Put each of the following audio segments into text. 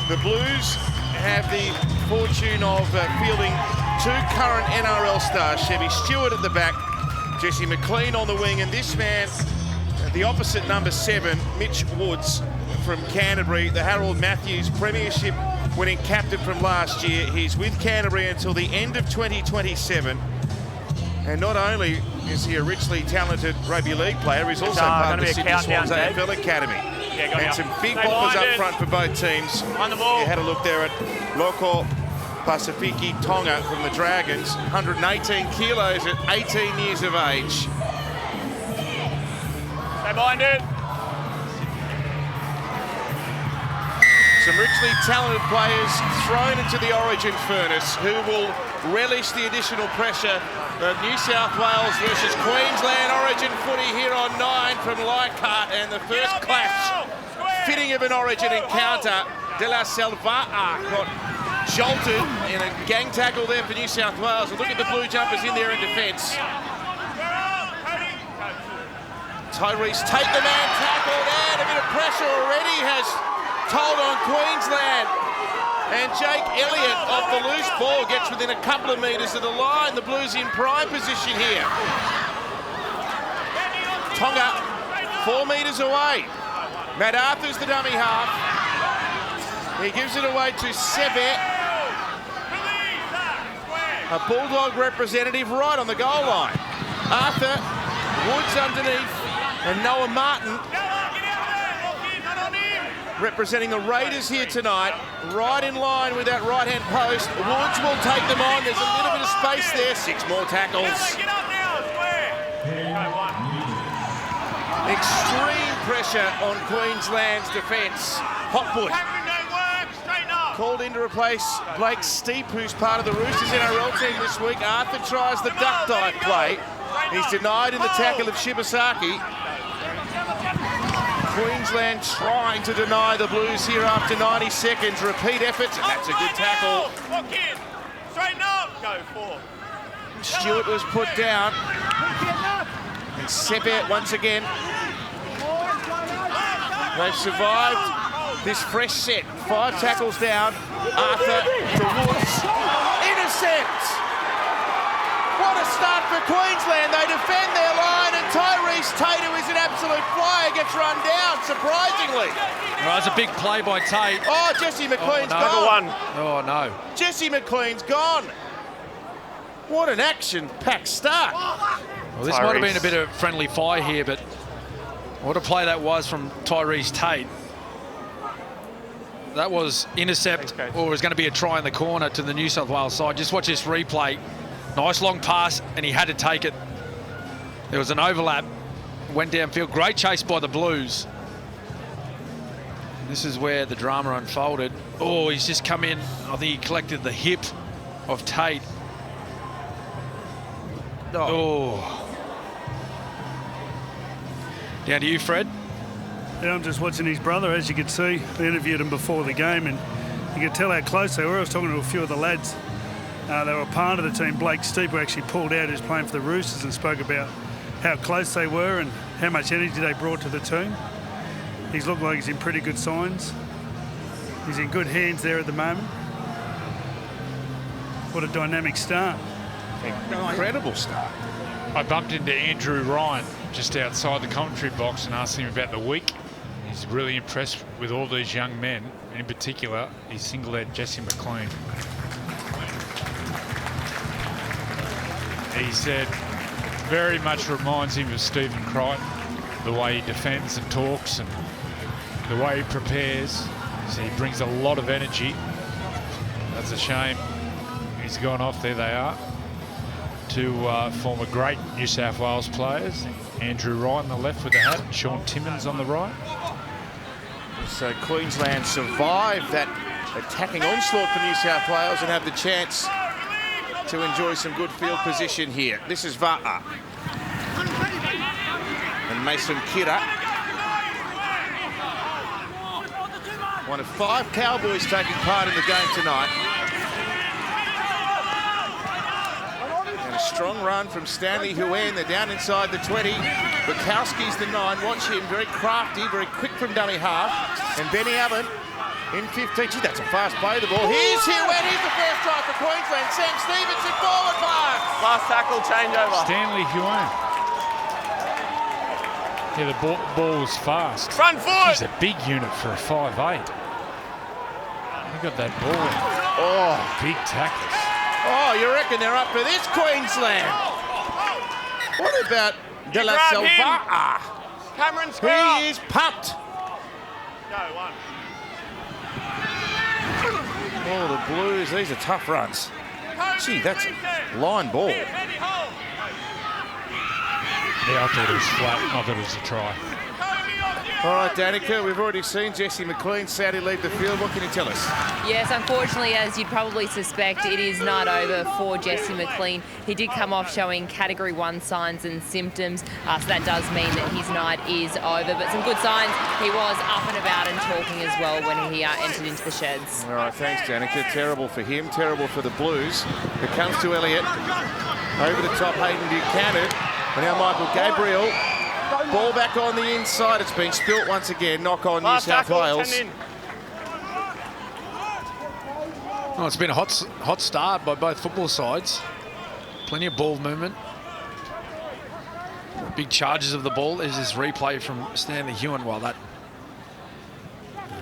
The Blues have the fortune of fielding two current NRL stars, Chevy Stewart at the back, Jesse McLean on the wing, and this man, the opposite number 7, Mitch Woods from Canterbury, the Harold Matthews Premiership winning captain from last year. He's with Canterbury until the end of 2027. And not only is he a richly talented rugby league player, he's also part of the Sydney Swans AFL Academy. And some big boppers up front for both teams. You had a look there at Loko Pasifiki Tonga from the Dragons, 118 kilos at 18 years of age. Stay behind it. Some richly talented players thrown into the Origin furnace who will relish the additional pressure of New South Wales versus Queensland. Origin footy here on 9 from Leichhardt, and the first clash, fitting of an Origin encounter. De La Selva got jolted in a gang tackle there for New South Wales. And look at the Blue Jumpers in there in defence. Tyrese take the man tackled, and a bit of pressure already has told on Queensland. And Jake Elliott off the loose ball gets within a couple of metres of the line. The Blues in prime position here. Tonga 4 metres away. Matt Arthur's the dummy half. He gives it away to Sebe, a Bulldog representative right on the goal line. Arthur, Woods underneath, and Noah Martin representing the Raiders here tonight, right in line with that right-hand post. Woods will take them on. There's a little bit of space there. 6 more tackles. Extreme pressure on Queensland's defence. Hotwood called in to replace Blake Steep, who's part of the Roosters NRL team this week. Arthur tries the duck dive play. He's denied in the tackle of Shibasaki. Queensland trying to deny the Blues here after 90 seconds. Repeat efforts, and that's a good tackle. Straighten up. Go 4. Stewart was put down. And Sepe once again. They've survived this fresh set. 5 tackles down. Arthur to Woods. Intercept! What a start for Queensland. They defend their line, and Tyrese Tate, who is an absolute flyer, gets run down, surprisingly. Well, it's a big play by Tate. Oh, Jesse McLean's no. gone. Oh, no. Jesse McLean's gone. What an action-packed start. Well, this might have been a bit of friendly fire here, but what a play that was from Tyrese Tate. That was intercept, or it was going to be a try in the corner to the New South Wales side. Just watch this replay. Nice long pass, and he had to take it. There was an overlap, went downfield. Great chase by the Blues. This is where the drama unfolded. Oh, he's just come in. I think he collected the hip of Tate. Oh. Down to you, Fred. Yeah, I'm just watching his brother, as you could see. We interviewed him before the game, and you could tell how close they were. I was talking to a few of the lads. They were part of the team. Blake Steep, who actually pulled out, who's playing for the Roosters, and spoke about how close they were and how much energy they brought to the team. He's looked like he's in pretty good signs. He's in good hands there at the moment. What a dynamic start. Incredible start. I bumped into Andrew Ryan just outside the commentary box and asked him about the week. He's really impressed with all these young men. In particular, he singled out Jesse McLean. He said very much reminds him of Stephen Crichton, the way he defends and talks and the way he prepares. So he brings a lot of energy. That's a shame he's gone off. There they are. 2 former great New South Wales players. Andrew Ryan on the left with the hat, Sean Timmins on the right. So Queensland survived that attacking onslaught for New South Wales and have the chance to enjoy some good field position here. This is Va'a. And Mason Kira. One of 5 Cowboys taking part in the game tonight. And a strong run from Stanley Huen. They're down inside the 20. Bukowski's the 9. Watch him, very crafty, very quick from dummy half. And Benny Allen In 15, gee, that's a fast play, the ball. Here's Hewitt, here's the first try for Queensland. Sam Stevenson, forward pass. Last tackle, changeover. Stanley Huon. Yeah, the ball was fast. Front foot. He's a big unit for a 5'8". He got that ball. Oh, Big tackles. oh, you reckon they're up for this, Queensland? What about De La grab him. Silva? Cameron Square. He is pumped. Go, one. Oh, the Blues, these are tough runs. Gee, that's a line ball. Yeah, I thought it was flat. I thought it was a try. All right, Danica, we've already seen Jesse McLean sadly leave the field. What can you tell us? Yes, unfortunately, as you'd probably suspect, it is not over for Jesse McLean. He did come off showing Category 1 signs and symptoms, so that does mean that his night is over. But some good signs. He was up and about and talking as well when he entered into the sheds. All right, thanks, Danica. Terrible for him, terrible for the Blues. It comes to Elliott. Over the top, Hayden Buchanan. And now Michael Gabriel. Ball back on the inside. It's been spilt once again. Knock on New South Wales. Oh, it's been a hot start by both football sides. Plenty of ball movement. Big charges of the ball. There's this replay from Stanley Huon. Well, yeah,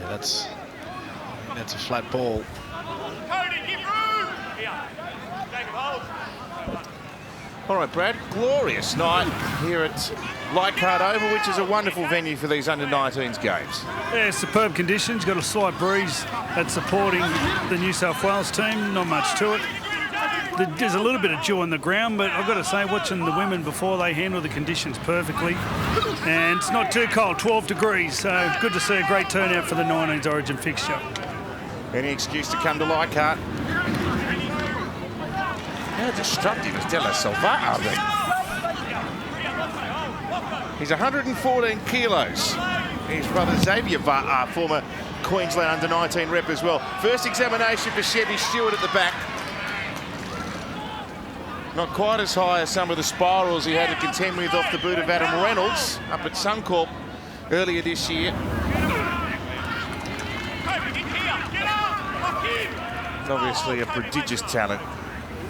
that's a flat ball. All right, Brad, glorious night here at Leichhardt Oval, which is a wonderful venue for these under-19s games. Yeah, superb conditions. Got a slight breeze that's supporting the New South Wales team. Not much to it. There's a little bit of dew on the ground, but I've got to say, watching the women before, they handle the conditions perfectly. And it's not too cold, 12 degrees. So good to see a great turnout for the 19s Origin fixture. Any excuse to come to Leichhardt. How destructive is De La Silva? He's 114 kilos. His brother Xavier Va'a, former Queensland under-19 rep as well. First examination for Chevy Stewart at the back. Not quite as high as some of the spirals he had to contend with off the boot of Adam Reynolds up at Suncorp earlier this year. He's obviously a prodigious talent.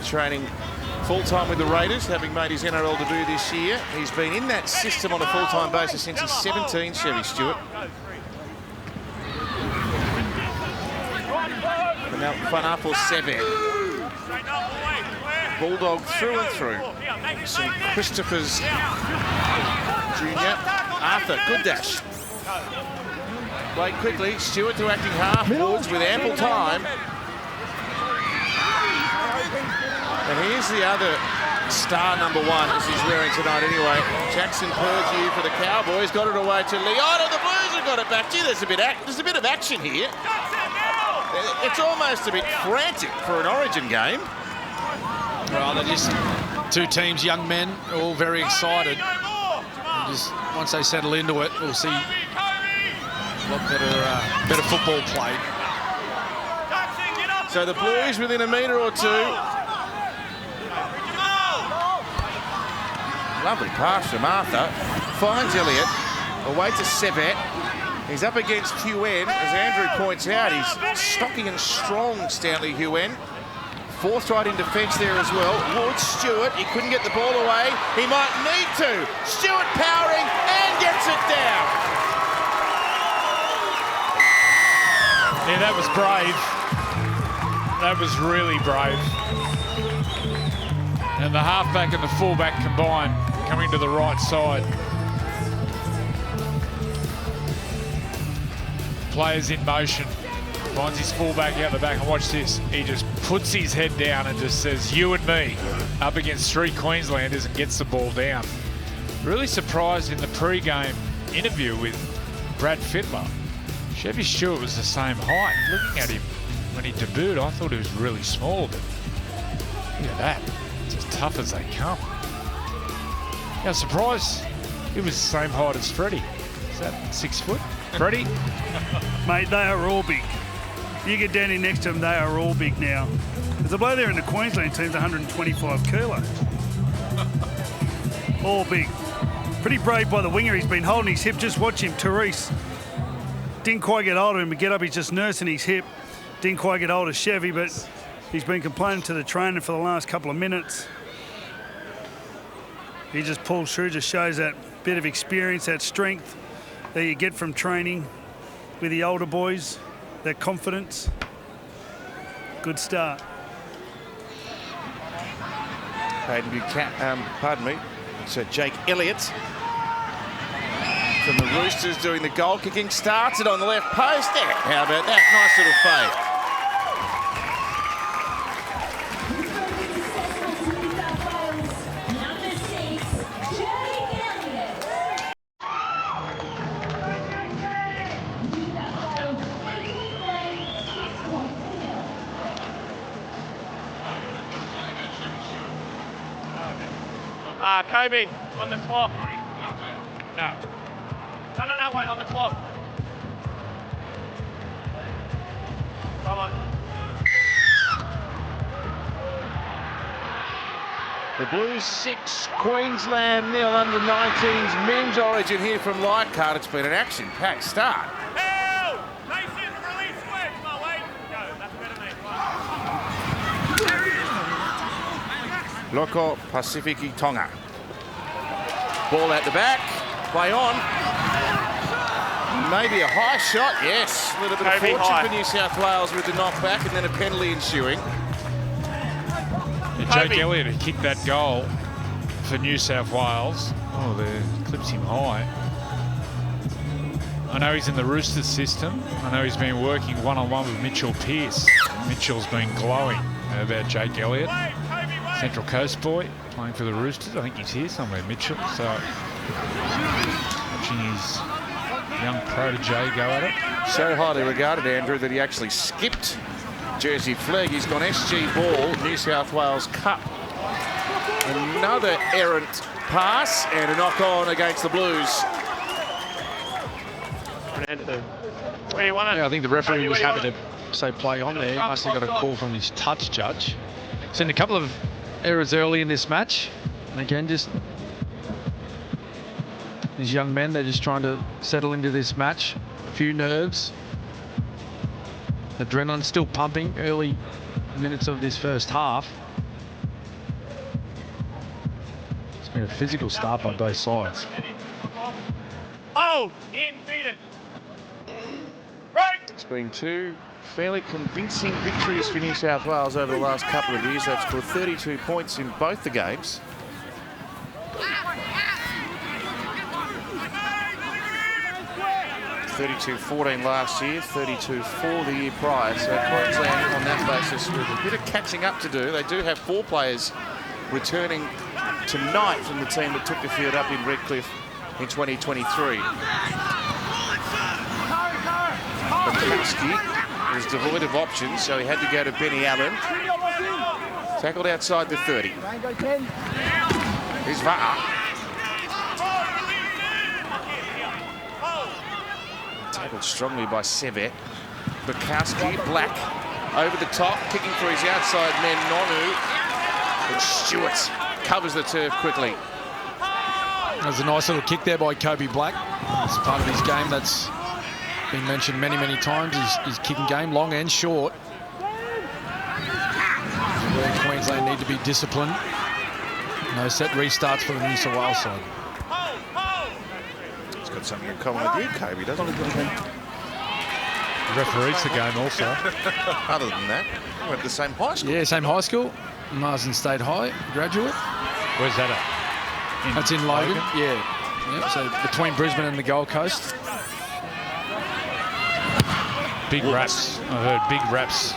Training full-time with the Raiders, having made his NRL debut this year. He's been in that system on a full-time basis since he's 17, Chevy Stewart. And now Whanapō Seve. Bulldog through and through. St. Christopher's Junior. Arthur, good dash. Played quickly, Stewart to acting half-forwards with ample time. And here's the other star number one, as he's wearing tonight anyway. Jackson Purdue for the Cowboys. Got it away to Leota. The Blues have got it back. Gee, there's a bit of action here. It's almost a bit frantic for an Origin game. Well, they're just two teams, young men, all very excited. And just once they settle into it, we'll see a lot better football played. So the Blues within a metre or two. Lovely pass from Arthur. Finds Elliott. Away to Sevet. He's up against Huon. As Andrew points out, he's stocky and strong, Stanley Huon. Fourth right in defence there as well. Wood, Stewart, he couldn't get the ball away. He might need to. Stewart powering and gets it down. Yeah, that was brave. That was really brave. And the halfback and the fullback combined, coming to the right side. Players in motion. Finds his fullback out the back, and watch this. He just puts his head down and just says, you and me, up against three Queenslanders, and gets the ball down. Really surprised in the pre-game interview with Brad Fittler. Chevy Stewart was the same height. Looking at him when he debuted, I thought he was really small, but look at that. It's as tough as they come. Yeah, surprised he was the same height as Freddie. Is that 6 foot? Freddie? Mate, they are all big. You get down here next to them, they are all big now. There's a bloke there in the Queensland team's 125 kilo. All big. Pretty brave by the winger. He's been holding his hip. Just watch him, Therese. didn't quite get hold of him. But get up, he's just nursing his hip. Didn't quite get hold of Chevy, but he's been complaining to the trainer for the last couple of minutes. He just pulls through, just shows that bit of experience, that strength that you get from training with the older boys, that confidence. Good start. Hayden Buchanan, pardon me, it's Jake Elliott from the Roosters doing the goal kicking. Starts it on the left post there. How about that? Nice little fade. Kobe, on the clock. No, wait, on the clock. Come on. The Blues 6, Queensland 0 under 19s men's origin here from Leichhardt. It's been an action-packed start. Help! Mason, release quick. Come on, wait. Go, that's better, mate. Loko Pasifiki Tonga. Ball at the back, play on. Maybe a high shot, yes. A little bit of Kobe fortune high for New South Wales with the knockback and then a penalty ensuing. Yeah, Jake Elliott had kicked that goal for New South Wales. Oh, they clips him high. I know he's in the Roosters system. I know he's been working one-on-one with Mitchell Pearce. Mitchell's been glowing about Jake Elliott. Central Coast boy, playing for the Roosters. I think he's here somewhere, Mitchell. So, watching his young protege go at it. So highly regarded, Andrew, that he actually skipped Jersey flag. He's gone SG ball, New South Wales Cup. Another errant pass and a knock on against the Blues. Where you want it? Yeah, I think the referee was happy to say play on there. He must have got a call from his touch judge. Seen a couple of errors early in this match. And again, just these young men, they're just trying to settle into this match. A few nerves. Adrenaline still pumping early minutes of this first half. It's been a physical start by both sides. Oh, in, beat it. Right. It's been two fairly convincing victories for New South Wales over the last couple of years. They've scored 32 points in both the games. (32-14) last year, 32-4 the year prior. So Queensland on that basis with a bit of catching up to do. They do have 4 players returning tonight from the team that took the field up in Redcliffe in 2023. Bukowski was devoid of options, so he had to go to Benny Allen. Tackled outside the 30. Here's Va'a. Tackled strongly by Sevet. Bukowski, Black, over the top, kicking for his outside men, Nonu. But Stewart covers the turf quickly. There's a nice little kick there by Kobe Black. It's part of his game that's been mentioned many, many times. His kicking game, long and short. Where Queensland need to be disciplined. No set restarts for the New South Wales side. He's got something in common with you, Kobe, doesn't he? Referees the game also. Other than that, we went to the same high school. Yeah, same high school. Marsden State High graduate. Where's that at? That's in Logan. Yeah. Yep, so between Brisbane and the Gold Coast. Big raps. I heard big raps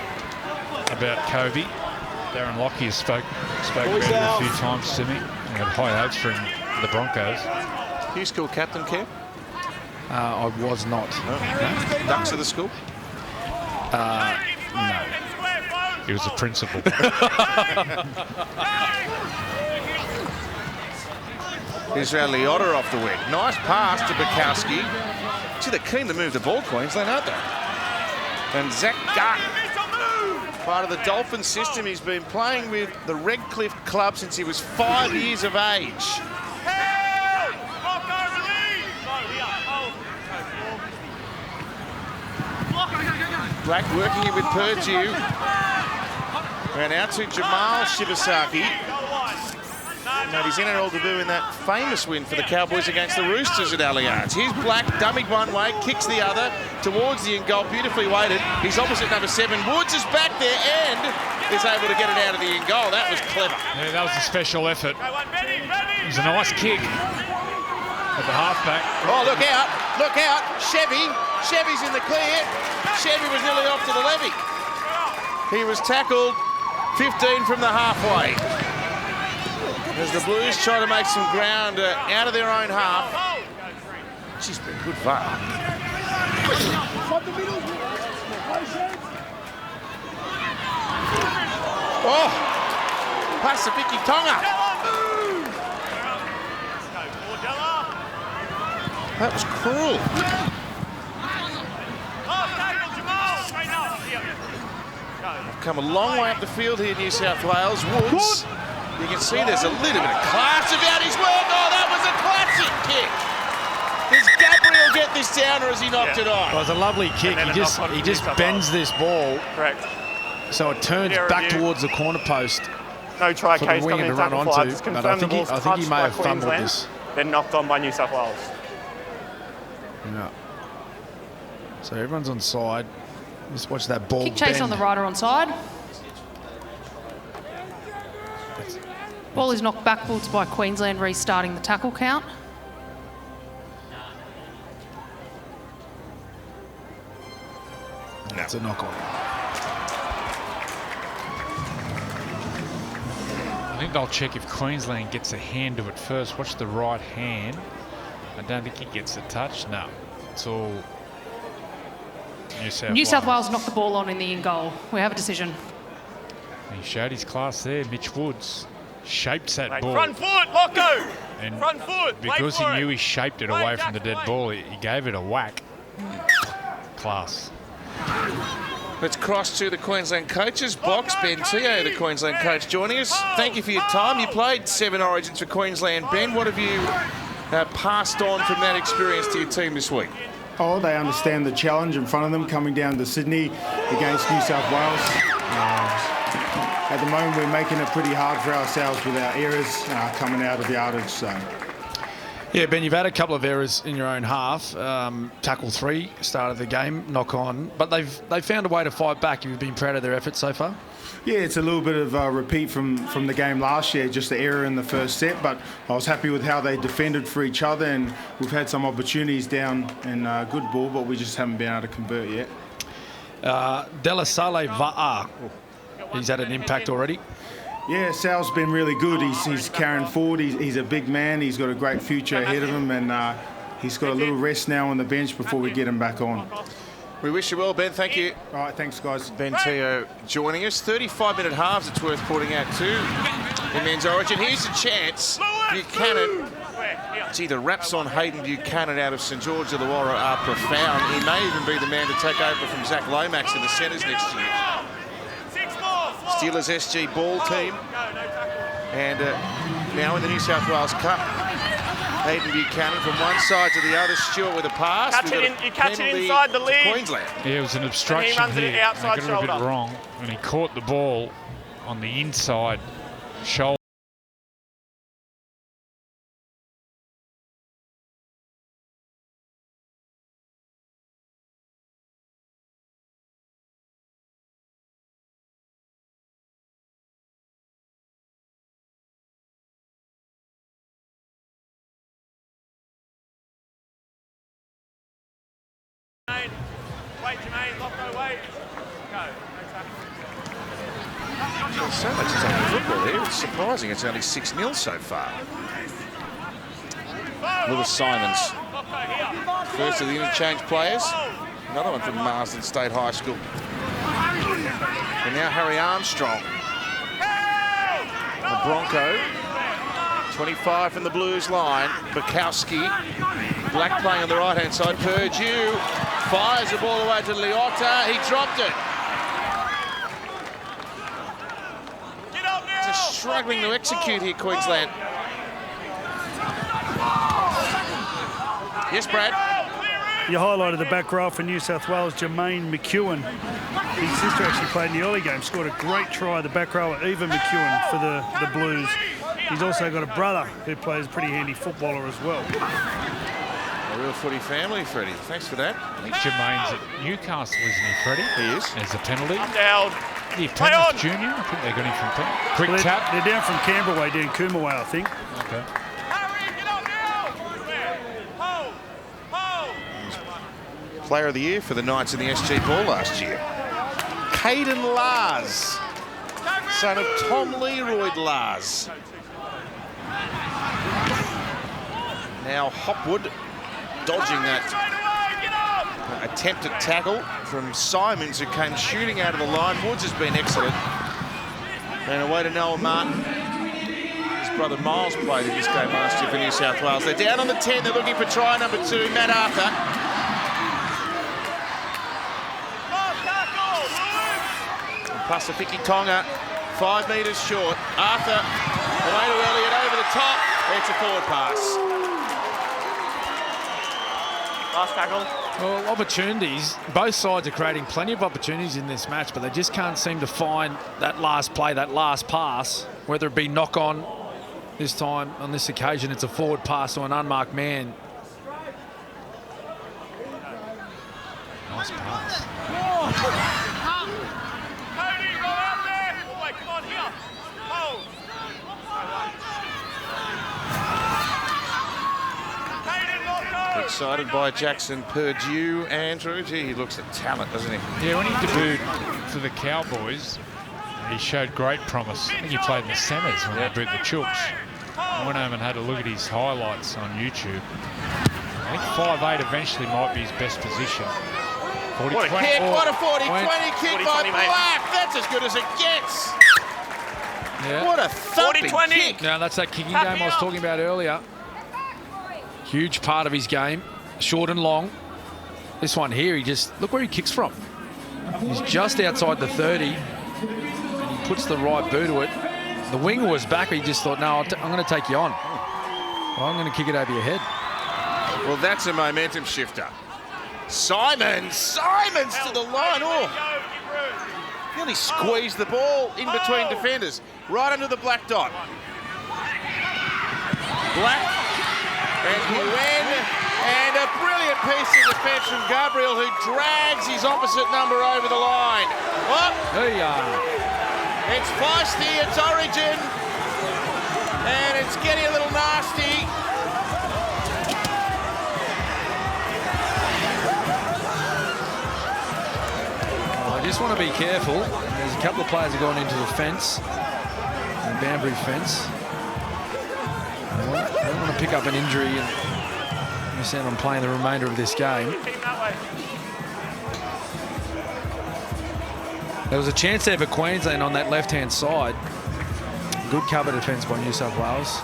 about Kobe. Darren Lockyer spoke about it a few times to me. I had high hopes for him, the Broncos. You school captain, Kev? I was not. No. Ducks of the school? No. He was the principal. Israel Liotta off the wing. Nice pass to Bukowski. Gee, they're keen to move the ball, Queensland, aren't they? And Zach Gart, part of the Dolphin system. He's been playing with the Redcliffe club since he was 5 years of age. Black working it with Purdue. And out to Jamal Shibasaki. Made his NRL debut in that famous win for the Cowboys against the Roosters at Allianz. Here's Black, dummied one way, kicks the other towards the in goal, beautifully weighted. He's opposite number 7. Woods is back there and is able to get it out of the in goal. That was clever. Yeah, that was a special effort. It was a nice kick at the halfback. Oh, look out, look out. Chevy's in the clear. Chevy was nearly off to the levy. He was tackled 15 from the halfway. As the Blues try to make some ground out of their own half. She's been good fun. Oh, Pasifiki Tonga. That was cruel. Come a long way up the field here, New South Wales. Woods. You can see there's a little bit of class about his work. Oh, that was a classic kick. Does Gabriel get this down or has he knocked it on? It was a lovely kick. He just bends this ball. Correct. So it turns back towards the corner post. No try for the case winger coming to in run tackle onto. flight. But I think he may have fumbled this. Then knocked on by New South Wales. Yeah. So everyone's on side. Just watch that ball Kick chase bend. on the rider on side. Ball is knocked backwards by Queensland, restarting the tackle count. That's a knock on. I think they'll check if Queensland gets a hand to it first. Watch the right hand. I don't think he gets a touch. No, it's all New South Wales knocked the ball on in the in goal. We have a decision. He showed his class there. Mitch Woods shapes that ball. Front foot, Locko! And Front foot! because he knew he shaped it away from the dead ball, he gave it a whack. Class. Let's cross to the Queensland coaches box. Ben Teo, the Queensland coach, joining us. Thank you for your time. You played 7 Origins for Queensland. Ben, what have you passed on from that experience to your team this week? Oh, they understand the challenge in front of them coming down to Sydney against New South Wales. At the moment, we're making it pretty hard for ourselves with our errors coming out of yardage. So. Yeah, Ben, you've had a couple of errors in your own half. Tackle 3 started the game, knock on, but they've found a way to fight back. You've been proud of their efforts so far? Yeah, it's a little bit of a repeat from the game last year, just the error in the first set, but I was happy with how they defended for each other, and we've had some opportunities down in good ball, but we just haven't been able to convert yet. Delasale Va'a, he's had an impact already. Yeah, Sal's been really good. He's carrying forward. He's a big man. He's got a great future ahead of him, and he's got a little rest now on the bench before we get him back on. We wish you well, Ben. Thank you. All right, thanks, guys. Ben Teo joining us. 35-minute halves, it's worth pointing out too in men's origin. Here's a chance. Buchanan. It's either raps on Hayden Buchanan out of St George of the Warra are profound. He may even be the man to take over from Zach Lomax in the centres next year. Steelers SG ball team. And now in the New South Wales Cup, Hayden Buchanan from one side to the other. Stewart with a pass. You catch it inside the lead. Queensland. Yeah, it was an obstruction runs it here. outside They got it a bit shoulder. wrong, and he caught the ball on the inside shoulder. Wait, Jermaine, Locko, wait. Go. There's so much attacking football here. It's surprising it's only 6-0 so far. Lewis Simons, first of the interchange players. Another one from Marsden State High School. And now Harry Armstrong. The Bronco. 25 from the Blues line. Bukowski. Black playing on the right-hand side. Purdue fires the ball away to Liotta. He dropped it. Just struggling to execute here, Queensland. Yes, Brad. You highlighted the back row for New South Wales, Jermaine McEwen. His sister actually played in the early game, scored a great try, the back rower, Eva McEwen, for the Blues. He's also got a brother who plays a pretty handy footballer as well. A real footy family, Freddie. Thanks for that. I think Jermaine's at Newcastle, isn't he, Freddie? He is. As a penalty. Down. Yeah, Penrith Junior. I think they got him from Quick Well, tap. they're down from Canberra way, down Cooma way, I think. Okay. Player of the Year for the Knights in the SG Ball last year. Caden Lars, son of Tom Leroy Lars. Now Hopwood dodging that attempted tackle from Simons, who came shooting out of the line. Woods has been excellent. And away to Noah Martin. His brother Miles played in this game last year for New South Wales. They're down on the 10. They're looking for try number 2, Matt Arthur. Pasifiki Tonga, 5 metres short. Arthur, away to Elliott, over the top. It's a forward pass. Last tackle. Well, opportunities. Both sides are creating plenty of opportunities in this match, but they just can't seem to find that last play, that last pass, whether it be knock on. This time, on this occasion, it's a forward pass to an unmarked man. Nice pass. Excited by Jackson Purdue, Andrew. Gee, he looks at talent, doesn't he? Yeah, when he debuted for the Cowboys, he showed great promise. I think he played in the semis when they beat the Chooks. I went home and had a look at his highlights on YouTube. I think 5'8" eventually might be his best position. 40, What a 20, kick, oh, what a 40-20 kick by 40-20, mate. Black. That's as good as it gets. Yeah. What a thumping 40-20. kick. Now, that's that kicking game I was talking about earlier. Huge part of his game, short and long. This one here, he just, look where he kicks from. He's just outside the 30, and he puts the right boot to it. The winger was back, but he just thought, no, I'm going to take you on. Well, I'm going to kick it over your head. Well, that's a momentum shifter. Simons to the line. Oh, nearly squeezed the ball in between defenders, right under the black dot. Black and Nguyen, and a brilliant piece of defence from Gabriel, who drags his opposite number over the line. Oh, There you are. it's feisty, it's Origin, and it's getting a little nasty. I just want to be careful. There's a couple of players have gone into the fence, the Banbury fence. I don't want to pick up an injury and miss out on playing the remainder of this game. There was a chance there for Queensland on that left-hand side. Good cover defence by New South Wales.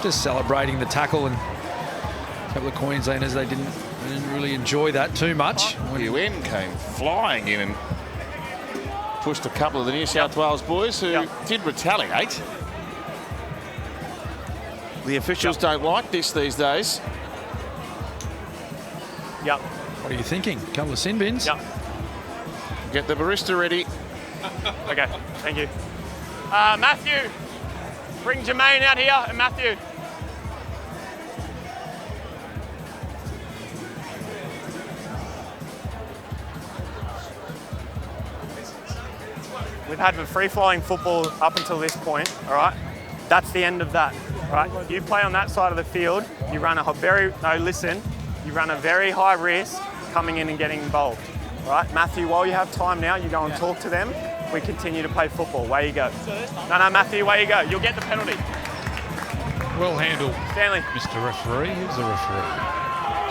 Just celebrating the tackle, and a couple of Queenslanders, they didn't really enjoy that too much. UN came flying in and pushed a couple of the New South Wales boys who did retaliate. The officials don't like this these days. Yep. What are you thinking? A couple of sin bins? Yep. Get the barista ready. Okay, thank you. Matthew, bring Jermaine out here, and Matthew. We've had the free-flowing football up until this point, all right? That's the end of that, all right? You play on that side of the field, you run a you run a very high risk coming in and getting involved, all right? Matthew, while you have time now, you go and talk to them. We continue to play football. Away you go. No, Matthew, away you go. You'll get the penalty. Well handled, Stanley. Mr. Referee. Who's the referee?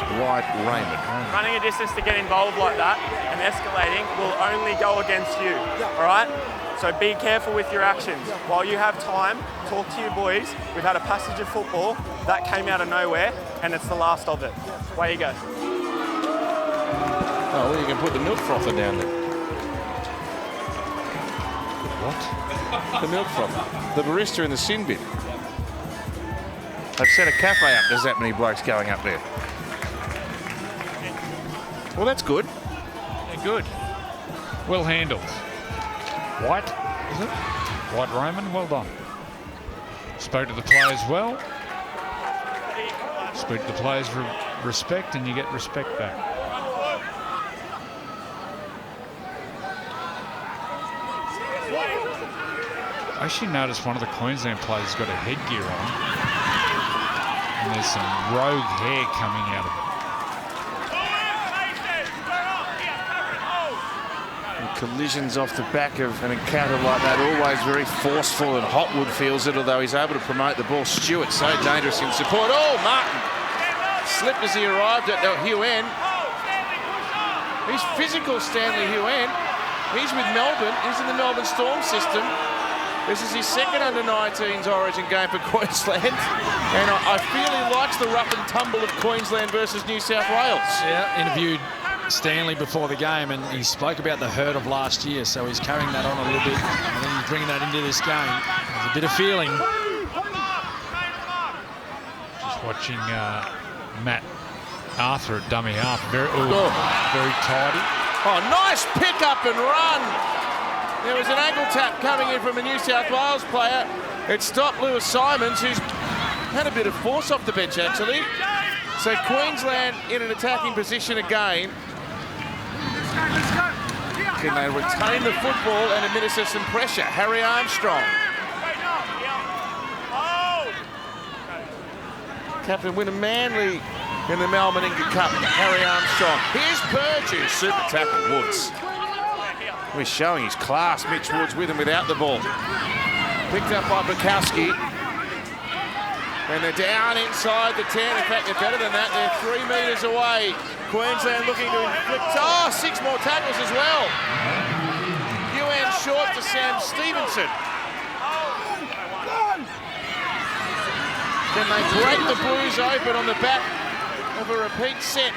Dwight Raymond. Running a distance to get involved like that and escalating will only go against you, all right? So be careful with your actions. While you have time, talk to your boys. We've had a passage of football that came out of nowhere, and it's the last of it. Away you go. Oh, well, you can put the milk frother down there. What? The milk frother. The barista in the sin bin. They've set a cafe up. There's that many blokes going up there. Well, that's good. Yeah, good. Well handled. White, is it? White Raymond, well done. Spoke to the players well. Spoke to the players with respect, and you get respect back. I actually noticed one of the Queensland players has got a headgear on, and there's some rogue hair coming out of it. Collisions off the back of an encounter like that, always very forceful, and Hotwood feels it, although he's able to promote the ball. Stewart so dangerous in support. Oh, Martin slipped as he arrived at Hughen. He's physical, Stanley Hughen. He's with Melbourne. He's in the Melbourne Storm system. This is his second under-19s Origin game for Queensland, and I feel he likes the rough and tumble of Queensland versus New South Wales. Yeah, interviewed Stanley before the game, and he spoke about the hurt of last year, so he's carrying that on a little bit, and then he's bringing that into this game. There's a bit of feeling. Just watching Matt Arthur at dummy half, very tidy. Oh, nice pick up and run. There was an ankle tap coming in from a New South Wales player. It stopped Lewis Simons, who's had a bit of force off the bench, actually. So Queensland in an attacking position again. Can they retain the football and administer some pressure? Harry Armstrong. Captain Wynnum Manley in the Melbourne Inca Cup. Harry Armstrong. Here's Purge, super tackle, Woods. He's showing his class. Mitch Woods with and without the ball. Picked up by Bukowski. And they're down inside the 10. In fact, they're better than that. They're 3 metres away. Queensland looking to inflict... Oh, 6 more tackles as well. UN short to Sam Stevenson. Can they break the Blues open on the back of a repeat set?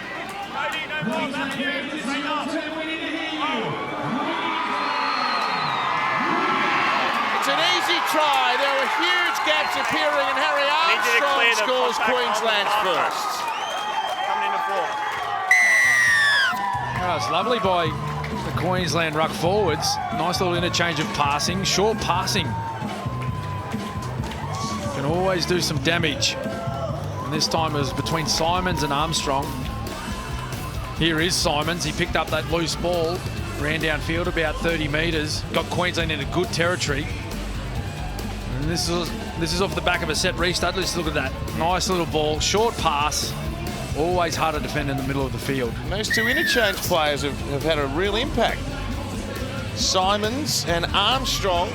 It's an easy try. There were huge gaps appearing, and Harry Armstrong scores Queensland's first. Coming in the floor. Oh, it's lovely by the Queensland ruck forwards. Nice little interchange of passing, short passing. Can always do some damage. And this time it was between Simons and Armstrong. Here is Simons. He picked up that loose ball, ran downfield about 30 metres, got Queensland into good territory. And this is off the back of a set restart. Let's look at that. Nice little ball, short pass. Always hard to defend in the middle of the field. And those two interchange players have had a real impact. Simons and Armstrong,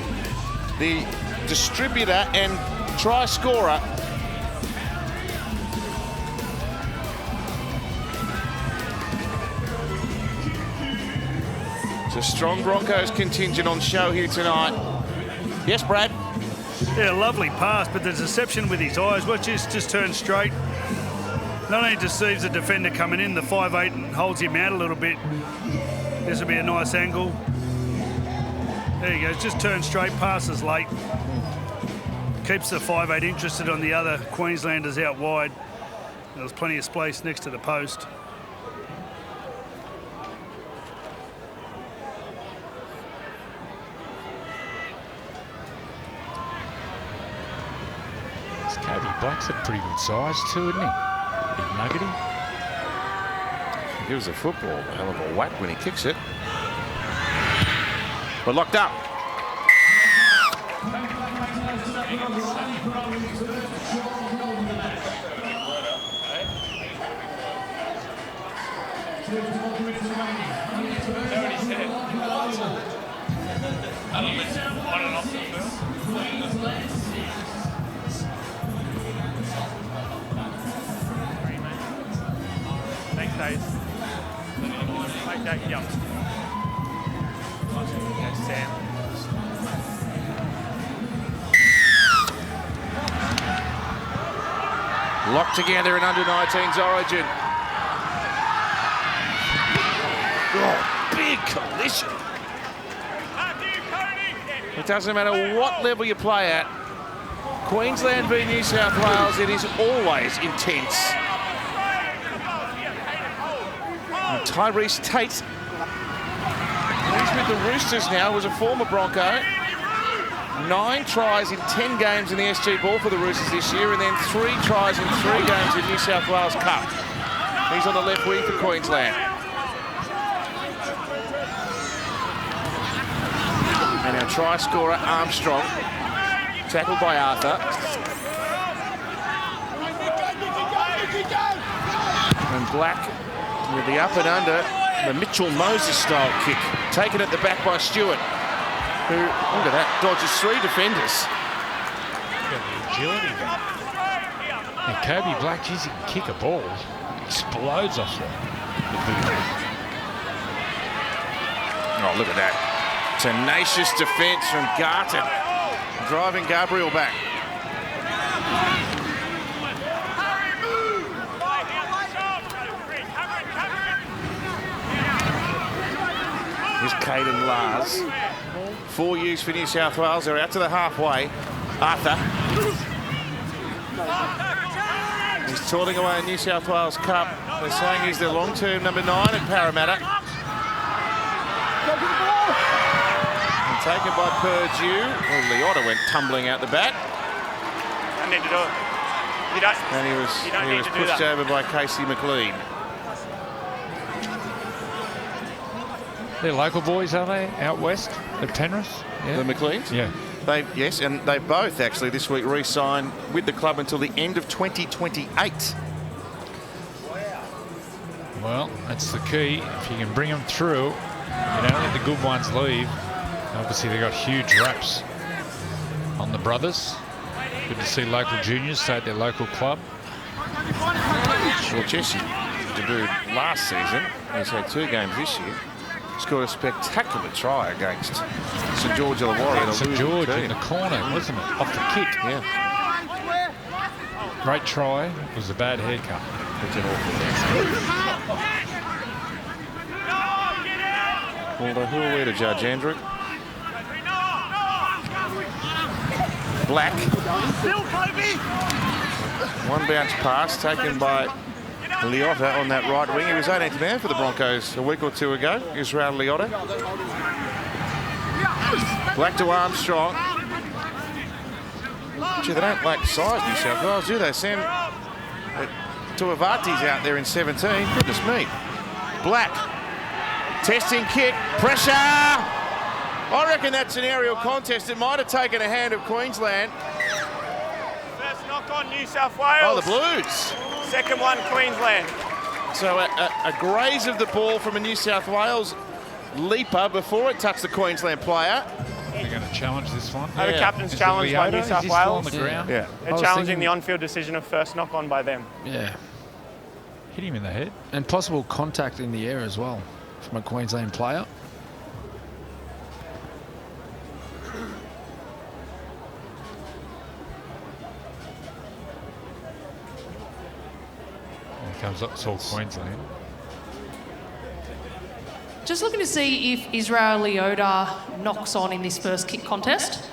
the distributor and try scorer. It's a strong Broncos contingent on show here tonight. Yes, Brad? Yeah, lovely pass, but the deception with his eyes. Watch this, just turn straight. Not only deceives the defender coming in, the 5'8" holds him out a little bit. This will be a nice angle. There he goes, just turn straight, passes late. Keeps the 5'8" interested on the other Queenslanders out wide. There was plenty of space next to the post. Kobe Black's a pretty good size too, isn't he? Big nuggety. He gives the football a hell of a whack when he kicks it. We're locked up. Thanks, Dave. Make that jump. Yes, Sam. Locked together in under-19s Origin. Oh, big collision. It doesn't matter what level you play at. Queensland v New South Wales, it is always intense. Tyrese Tate. He's with the Roosters now, was a former Bronco. 9 tries in 10 games in the SG Ball for the Roosters this year, and then 3 tries in 3 games in New South Wales Cup. He's on the left wing for Queensland. And our try scorer, Armstrong, tackled by Arthur. And Black with the up and under, the Mitchell Moses style kick, taken at the back by Stewart, who, look at that, dodges 3 defenders. Look at the agility there. And Kobe Black, geez, he can kick a ball. Explodes off the boot. Oh, look at that. Tenacious defence from Garton, driving Gabriel back. Here's Caden Lars. 4 years for New South Wales. They're out to the halfway. Arthur. He's toiling away in New South Wales Cup. They're saying he's their long-term number 9 at Parramatta. And taken by Purdue. Well, Leota went tumbling out the back. Don't need to do it. You don't. And he was pushed over by Casey McLean. They're local boys, are they? Out west at Penrith? Yeah. The McLeans? Yeah. Yes, and they both actually this week re-signed with the club until the end of 2028. Well, that's the key. If you can bring them through, you don't let the good ones leave. Obviously, they got huge raps on the brothers. Good to see local juniors stay at their local club. Well, Jesse debuted last season. He's had 2 games this year. Scored a spectacular try against St George Illawarra. St George in the corner, wasn't it? Off the kick. Yeah. Great try. It was a bad haircut. It's an awful. Well, who are we to judge, Andrew? Black. One bounce pass taken by Leota on that right wing. He was 18th man for the Broncos a week or 2 ago. Israel Leota. Black to Armstrong. Gee, they don't lack size, New South Wales, do they, Sam? Tuivati's out there in 17. Goodness me. Black. Testing kick. Pressure. I reckon that's an aerial contest. It might have taken a hand of Queensland. First knock on New South Wales. Oh, the Blues. Second one, Queensland. So a graze of the ball from a New South Wales leaper before it touched the Queensland player. They're going to challenge this one. The captain's challenge by New South Wales. On the ground? Yeah. They're challenging the on-field decision of first knock on by them. Yeah. Hit him in the head. And possible contact in the air as well from a Queensland player. Comes up, it's all Queensland. Just looking to see if Israel Leota knocks on in this first kick contest.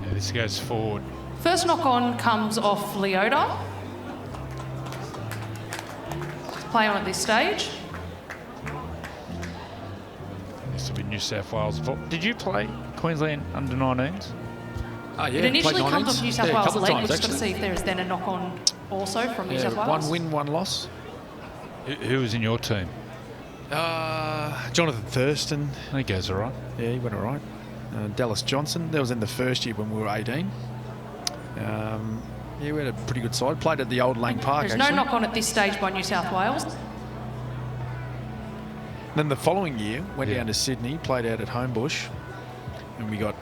Yeah, this goes forward. First knock on comes off Leota. Play on at this stage. This will be New South Wales. Did you play Queensland under 19s? Oh, yeah, It initially played comes 19s. off New South Yeah, a Wales couple of late. We're times, just going to actually. see if there is then a knock on also from New Yeah, South Wales. 1 win, 1 loss. Who was in your team? Jonathan Thurston. He goes all right. Yeah, he went all right. Dallas Johnson. That was in the first year when we were 18. Yeah, we had a pretty good side. Played at the old Lang Park, There's actually. no knock on at this stage by New South Wales. Then the following year, went Yeah. down to Sydney, played out at Homebush, and we got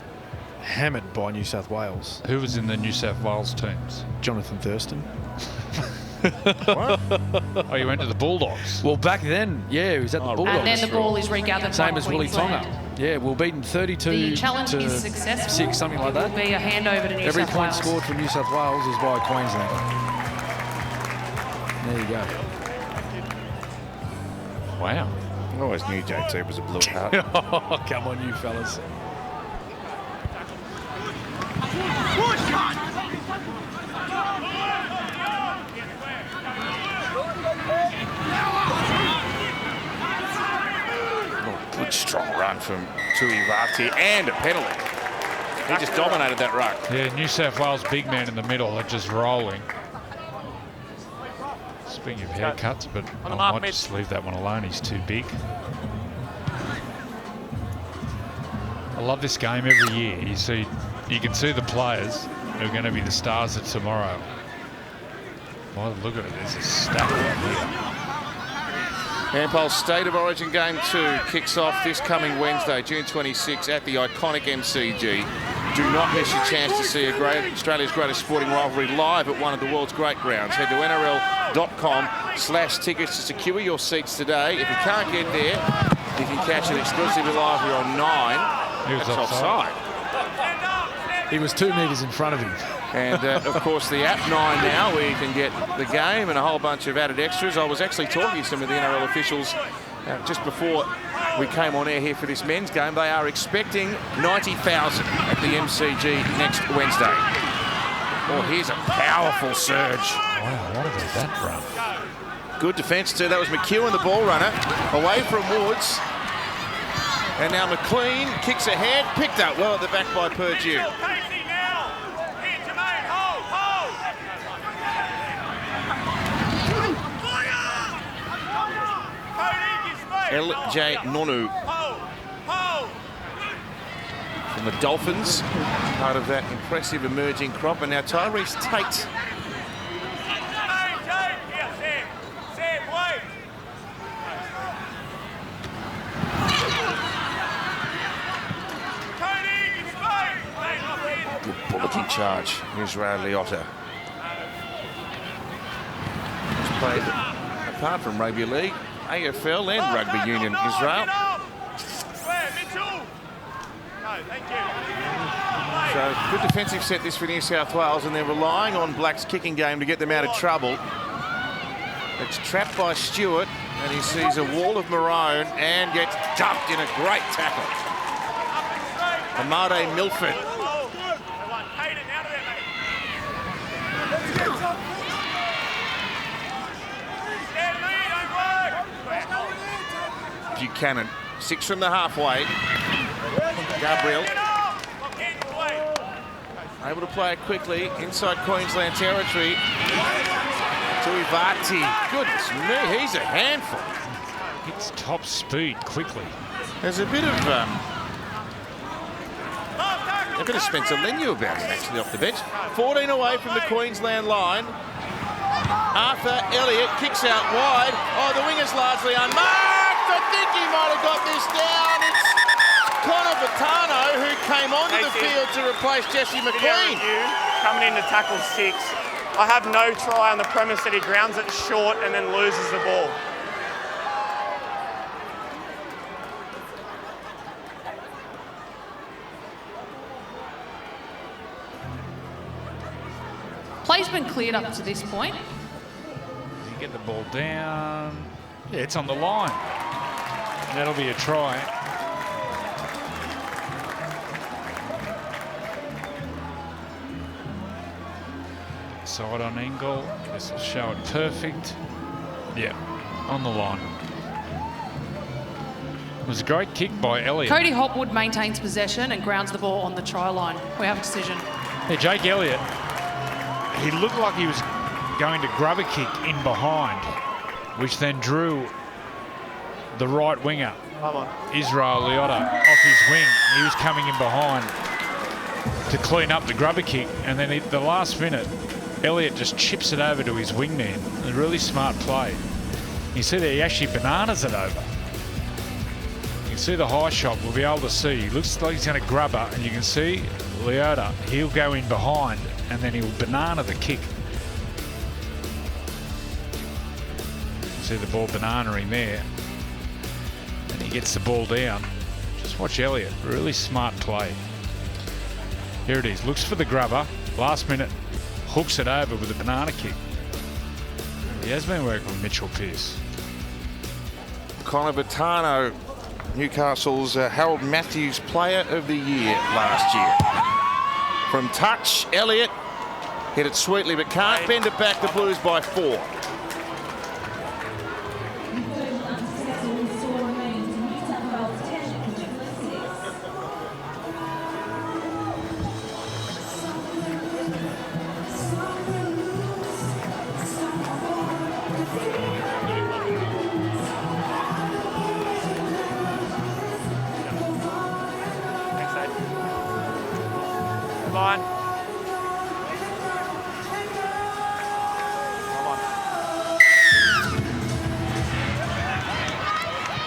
hammered by New South Wales. Who was in the New South Wales teams? Jonathan Thurston. What? Oh, you went to the Bulldogs. Well, back then, yeah, he was at the Bulldogs. And then the ball is regathered Same by as Willie Queensland. Tonga. Yeah, we were beaten 32 The challenge to is successful. 6, something like It that. will be a handover to New Every South point Wales. scored from New South Wales is by Queensland. There you go. Wow. I always knew JT was a blue heart. Oh, come on, you fellas. Good strong run from Tuivati and a penalty. He just dominated that ruck. Yeah, New South Wales big man in the middle are just rolling. Speaking of haircuts, but I might just leave that one alone. He's too big. I love this game every year. You can see the players who are going to be the stars of tomorrow. Well, look at it. There's a stack right here. Handball State of Origin Game 2 kicks off this coming Wednesday, June 26, at the iconic MCG. Do not miss your chance to see Australia's greatest sporting rivalry live at one of the world's great grounds. Head to nrl.com/tickets to secure your seats today. If you can't get there, you can catch it exclusively live here on 9. He was offside. He was 2 metres in front of him. And, of course, the app 9 now, where you can get the game and a whole bunch of added extras. I was actually talking to some of the NRL officials just before we came on air here for this men's game. They are expecting 90,000 at the MCG next Wednesday. Oh, here's a powerful surge. Wow, what about that run? Good defence too. That was McEwen, the ball runner, away from Woods. And now McLean kicks ahead, picked up well at the back by Purdue. LJ Nonu from the Dolphins, part of that impressive emerging crop. And now Tyrese Tate. Good bullocking charge, Israel Liotta. He's played, apart from Rugby League, AFL and Rugby Union Israel. So good defensive set this for New South Wales, and they're relying on Black's kicking game to get them out of trouble. It's trapped by Stewart, and he sees a wall of maroon and gets dumped in a great tackle. Amade Milford. Buchanan, 6 from the halfway. Gabriel able to play it quickly inside Queensland territory. Tuivati, goodness me, he's a handful. It's top speed quickly. There's a bit of Spencer Leniu about him actually off the bench. 14 away from the Queensland line. Arthur Elliott kicks out wide. Oh, the wing is largely unmarked. I think he might have got this down. It's Connor Bertano who came onto the field to replace Jesse McLean. Coming in to tackle 6. I have no try on the premise that he grounds it short and then loses the ball. Play's been cleared up to this point. You get the ball down. Yeah, it's on the line. That'll be a try. Side on angle. This will show it perfect. Yeah, on the line. It was a great kick by Elliott. Cody Hopwood maintains possession and grounds the ball on the try line. We have a decision. Yeah, Jake Elliott, he looked like he was going to grab a kick in behind, which then drew the right winger, Israel Liotta, off his wing. He was coming in behind to clean up the grubber kick, and then at the last minute, Elliott just chips it over to his wingman. A really smart play. You see that he actually bananas it over. You can see the high shot. We'll be able to see. He looks like he's going to grab her, and you can see Liotta. He'll go in behind, and then he'll banana the kick. See the ball banana-ing there. And he gets the ball down. Just watch Elliott. Really smart play. Here it is. Looks for the grubber. Last minute, hooks it over with a banana kick. He has been working with Mitchell Pearce. Connor Bertano, Newcastle's Harold Matthews Player of the Year last year. From touch, Elliott hit it sweetly, but can't bend it back. The Blues by 4.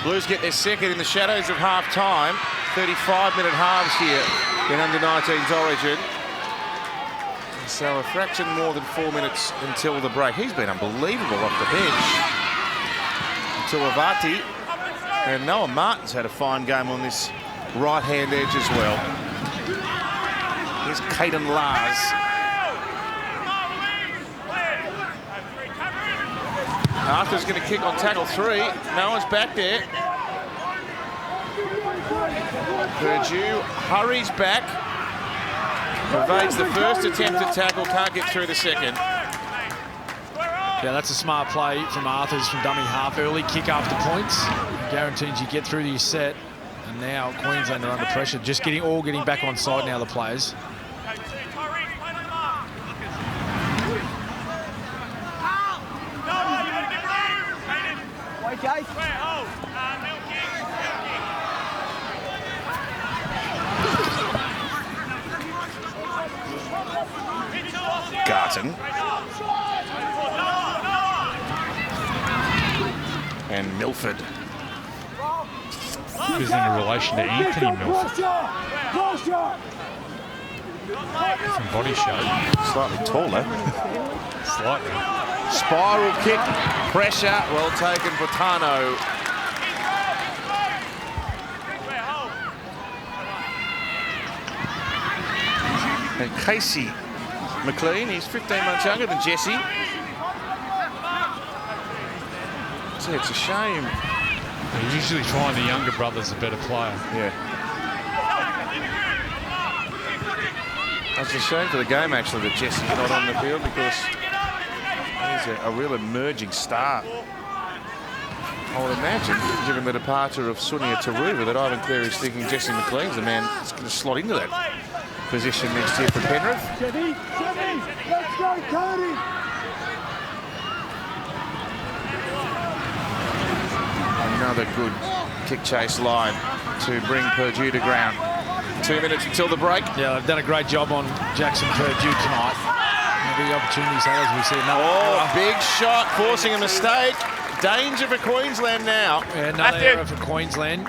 Blues get their second in the shadows of half-time. 35-minute halves here in under-19s Origin. So a fraction more than 4 minutes until the break. He's been unbelievable off the bench. Tuivati. And Noah Martin's had a fine game on this right-hand edge as well. Here's Caden Lars. Arthur's going to kick on tackle 3. Noah's back there. Purdue hurries back. Evades the first attempted tackle, can't get through the second. Yeah, that's a smart play from Arthurs from dummy half. Early kick after points. Guarantees you get through to your set. And now Queensland are under pressure. Just getting back on side now, the players. Garton. And Milford. Who's in relation to Anthony Milford? Some body shape. Slightly taller. Slightly. Spiral kick, pressure, well taken, Botano. And Casey McLean, he's 15 months younger than Jesse. So it's a shame. They usually find the younger brother's a better player. Yeah. It's a shame for the game, actually, that Jesse's not on the field because he's a real emerging star. I would imagine, given the departure of Sunia Taruva, that Ivan Cleary is thinking Jesse McLean's the man that's going to slot into that position next year for Penrith. Let's go, Cody! Another good kick chase line to bring Purdue to ground. 2 minutes until the break. Yeah, they've done a great job on Jackson Purdue tonight. Every opportunity's had, as we see. Oh, big shot, forcing a mistake. Danger for Queensland now. Yeah, another error for Queensland.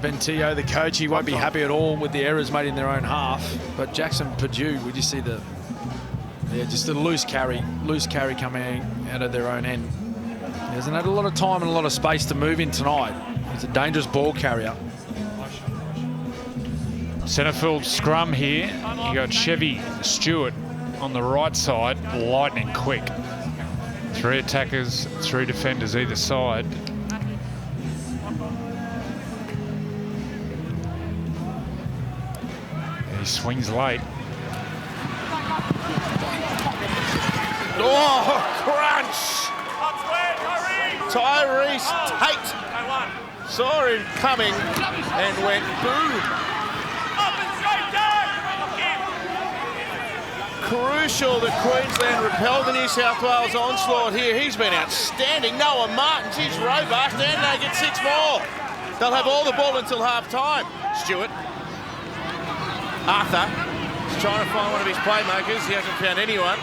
Bentillo, the coach, he won't be happy at all with the errors made in their own half. But Jackson Purdue, we just see just a loose carry coming out of their own end. He hasn't had a lot of time and a lot of space to move in tonight. He's a dangerous ball carrier. Centrefield scrum here. You got Chevy Stewart on the right side, lightning quick. 3 attackers, 3 defenders either side. He swings late. Oh, crunch! Tyrese Tate saw him coming and went boom. Crucial that Queensland repelled the New South Wales onslaught here. He's been outstanding. Noah Martins, he's robust, and they get 6 more. They'll have all the ball until half-time. Stewart. Arthur is trying to find one of his playmakers. He hasn't found anyone.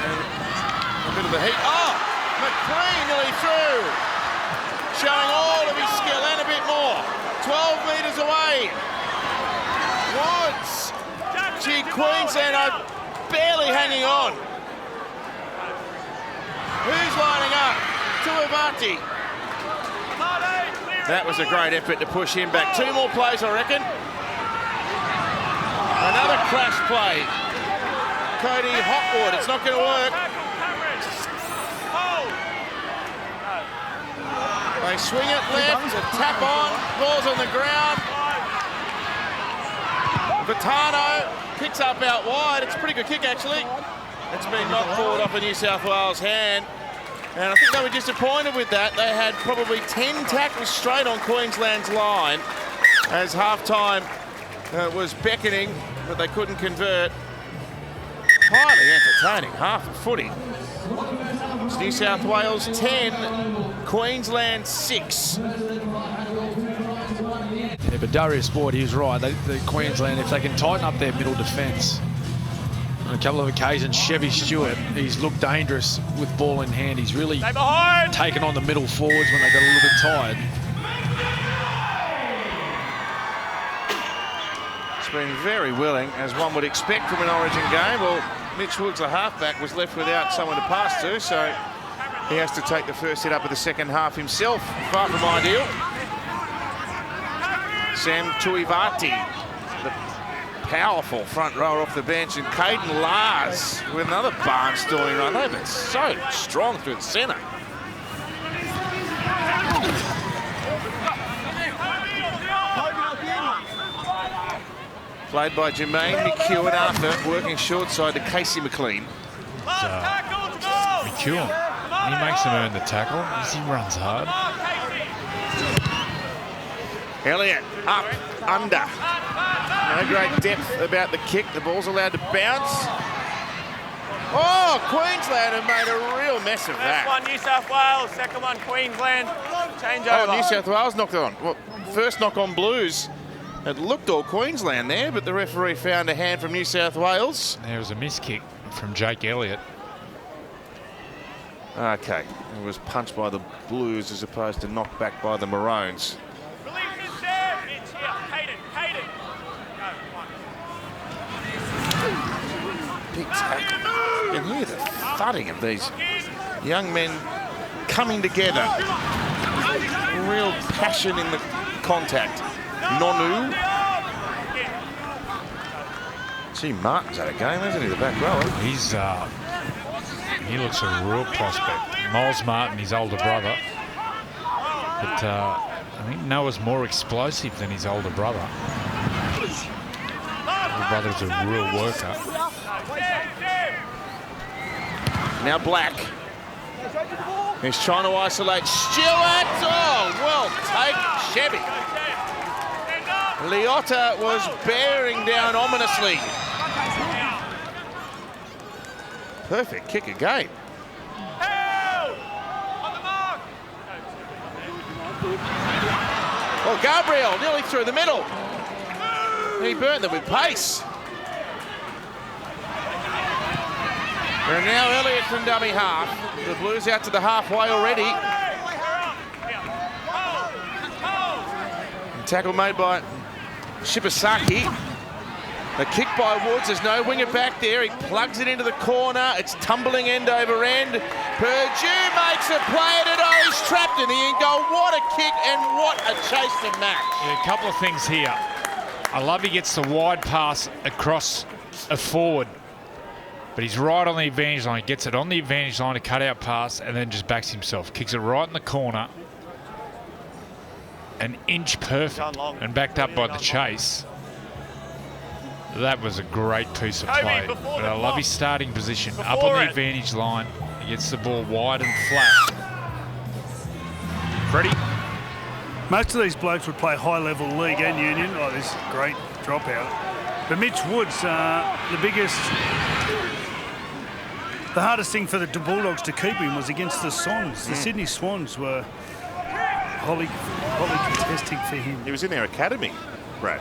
And a bit of the heat. Oh, McLean nearly through. Showing all of his skill and a bit more. 12 metres away. Woods. Gee, Queensland are barely hanging on. Who's lining up? Tuivati. That was a great effort to push him back. 2 more plays, I reckon. Another crash play. Cody Hotwood, it's not going to work. They swing it left, a tap on, ball's on the ground. Vitano picks up out wide. It's a pretty good kick, actually. It's been knocked forward off a New South Wales hand. And I think they were disappointed with that. They had probably 10 tackles straight on Queensland's line as half-time was beckoning, but they couldn't convert. Highly entertaining, half a footy. It's New South Wales 10, Queensland 6. Yeah, but Darius Ward, he was right. The Queensland, if they can tighten up their middle defence, On a couple of occasions, Chevy Stewart, he's looked dangerous with ball in hand. He's really taken on the middle forwards when they got a little bit tired. It's been very willing, as one would expect from an Origin game. Well, Mitch Woods, the halfback, was left without someone to pass to, so he has to take the first hit up of the second half himself. Far from ideal. Sam Tuivati, the powerful front rower off the bench, and Caden Lars with another barnstorming run. They've been so strong through the centre. Played by Jermaine McEwen Arthur, working short side to Casey McLean. McEwen, he makes him earn the tackle. He runs hard. Elliott up, under. No great depth about the kick. The ball's allowed to bounce. Oh, Queensland have made a real mess of that. First one New South Wales, second one Queensland. Change over. Oh, New South Wales knocked it on. Well, first knock on Blues. It looked all Queensland there, but the referee found a hand from New South Wales. There was a miss kick from Jake Elliott. Okay, it was punched by the Blues as opposed to knocked back by the Maroons. Big tackle. You can hear the thudding of these young men coming together. Real passion in the contact. Nonu. Gee, Martin's had a game, hasn't he, the back rower? He looks a real prospect. Miles Martin, his older brother. But I think Noah's more explosive than his older brother. Older brother's a real worker. Now Black. He's trying to isolate Stewart. Oh, well taken, Chevy. Liotta was bearing down ominously. Perfect kick again. Well, Gabriel nearly through the middle. He burnt them with pace. And now Elliott from dummy half. The Blues out to the halfway already. And tackle made by Shibasaki. A kick by Woods. There's no winger back there. He plugs it into the corner. It's tumbling end over end. Purdue makes a play at it. Oh, he's trapped in the end goal. What a kick and what a chase to match. Yeah, a couple of things here. I love he gets the wide pass across a forward, but he's right on the advantage line. He gets it on the advantage line, a cut-out pass, and then just backs himself. Kicks it right in the corner. An inch perfect and backed up by the chase. That was a great piece of play. But I love his starting position. Up on the advantage line. He gets the ball wide and flat. Freddie. Most of these blokes would play high-level league and union. Oh, this is a great dropout. But Mitch Woods, the hardest thing for the Bulldogs to keep him was against the Swans. The Sydney Swans were wholly contesting for him. He was in their academy, Brad.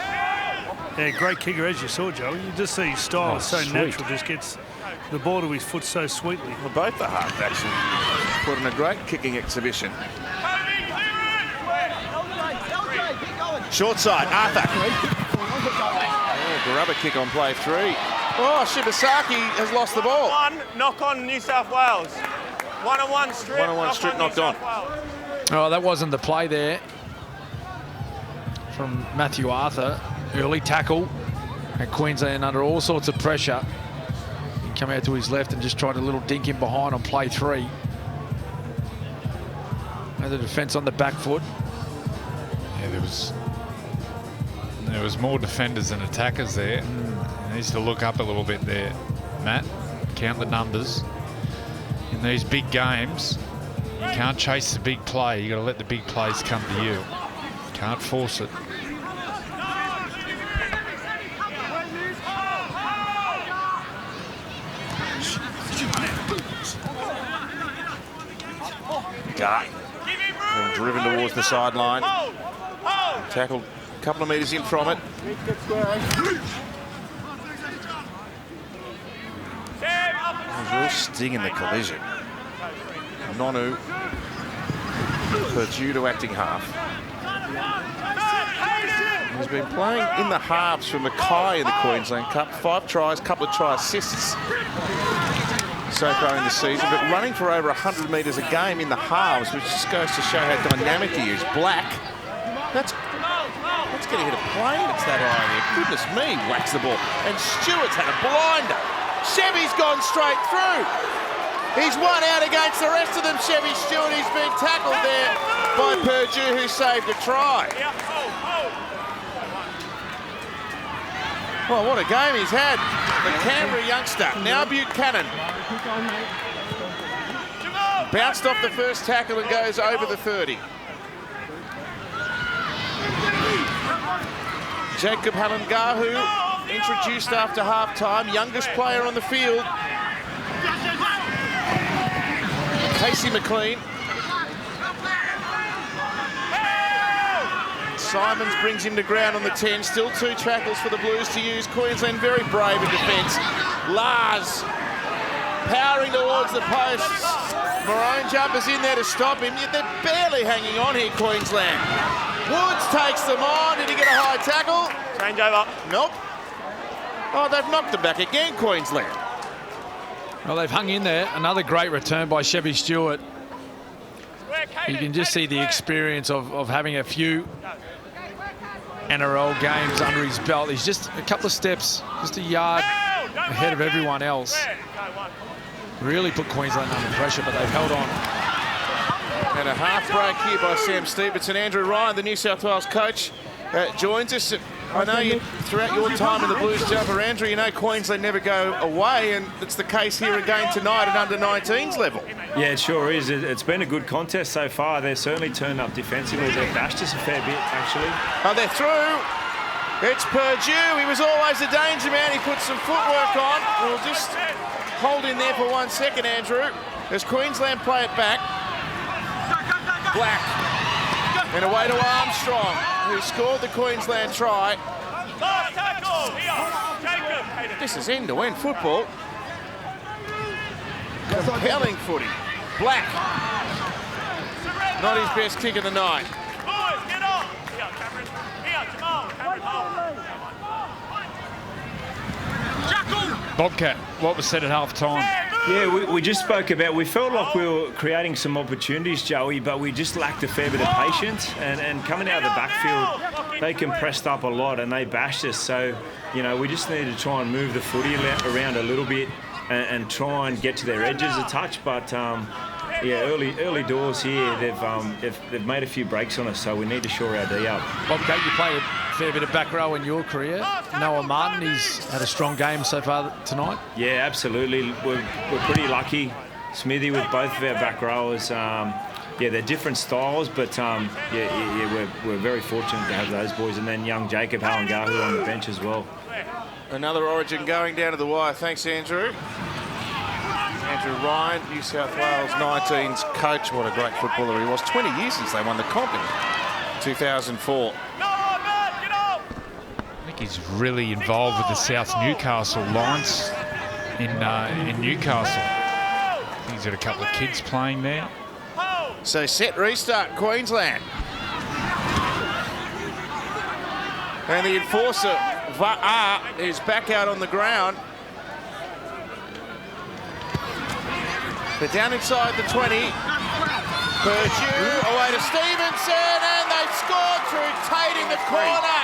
Yeah, great kicker, as you saw, Joey. You just see his style is so sweet. natural, just gets the ball to his foot so sweetly. Well, both the halfbacks put in a great kicking exhibition. Short side, Arthur. Oh, grubber kick on play 3. Oh, Shibasaki has lost the ball. One knock on New South Wales. 1-on-1 strip. 1-on-1 strip knocked on. Oh, that wasn't the play there from Matthew Arthur. Early tackle, and Queensland under all sorts of pressure. He came out to his left and just tried a little dink in behind on play 3. And the defence on the back foot. Yeah, there was more defenders than attackers there. He needs to look up a little bit there, Matt. Count the numbers. In these big games, you can't chase the big play. You got to let the big plays come to you. Can't force it. Guy. And driven towards the sideline. Tackled a couple of metres in from it. real sting in the collision. Nonu, Purdue to acting half. He's been playing in the halves for Mackay in the Queensland Cup. 5 tries, couple of try assists so far in the season, but running for over 100 metres a game in the halves, which just goes to show how dynamic he is. Black, that's going to hit a plane, it's that high there. Goodness me, whacks the ball. And Stewart's had a blinder. Chevy's gone straight through. He's one out against the rest of them, Chevy Stewart. He's been tackled there by Purdue, who saved a try. Well, what a game he's had. The Canberra youngster, now Buchanan. Bounced off the first tackle and goes over the 30. Jacob Halangahu, introduced after half-time, youngest player on the field. Casey McLean. Simons brings him to ground on the 10. Still 2 tackles for the Blues to use. Queensland very brave in defence. Lars powering towards the posts. Maroon jumpers in there to stop him. Yet they're barely hanging on here, Queensland. Woods takes them on. Did he get a high tackle? Change over. Nope. Oh, they've knocked him back again, Queensland. Well, they've hung in there. Another great return by Chevy Stewart. You can just see the experience of having a few NRL games under his belt. He's just a couple of steps, just a yard ahead of everyone else. Really put Queensland under pressure, but they've held on. And a half break here by Sam Stevenson. Andrew Ryan, the New South Wales coach, joins us. I know you, throughout your time in the Blues jumper, Andrew, you know Queensland never go away, and it's the case here again tonight at under-19s level. Yeah, it sure is. It's been a good contest so far. They've certainly turned up defensively. They've bashed us a fair bit, actually. Oh, they're through. It's Purdue. He was always a danger man. He put some footwork on. We'll just hold in there for 1 second, Andrew, as Queensland play it back. Black. And away to Armstrong, who scored the Queensland try. This is end-to-end football. Compelling footy. Black. Not his best kick of the night. Bobcat, what was said at half-time? Yeah, we just spoke about, we felt like we were creating some opportunities, Joey, but we just lacked a fair bit of patience. And coming out of the backfield, they compressed up a lot and they bashed us. So, you know, we just needed to try and move the footy around a little bit and try and get to their edges a touch. But, yeah, early doors here, they've made a few breaks on us, so we need to shore our D up. Bobcat, you play a fair bit of back row in your career. Noah Martin, he's had a strong game so far tonight. Yeah, absolutely. We're pretty lucky, Smithy, with both of our back rowers. Yeah, they're different styles, but we're very fortunate to have those boys. And then young Jacob Halangahu on the bench as well. Another Origin going down to the wire. Thanks, Andrew. Andrew Ryan, New South Wales 19's coach. What a great footballer he was. 20 years since they won the comp in 2004. I think he's really involved with the South Newcastle Lions in Newcastle. I think he's got a couple of kids playing there. So set restart, Queensland. And the enforcer, Va'a, is back out on the ground. They're down inside the 20. Purdue away to Stevenson, and they've scored through Tate in the corner.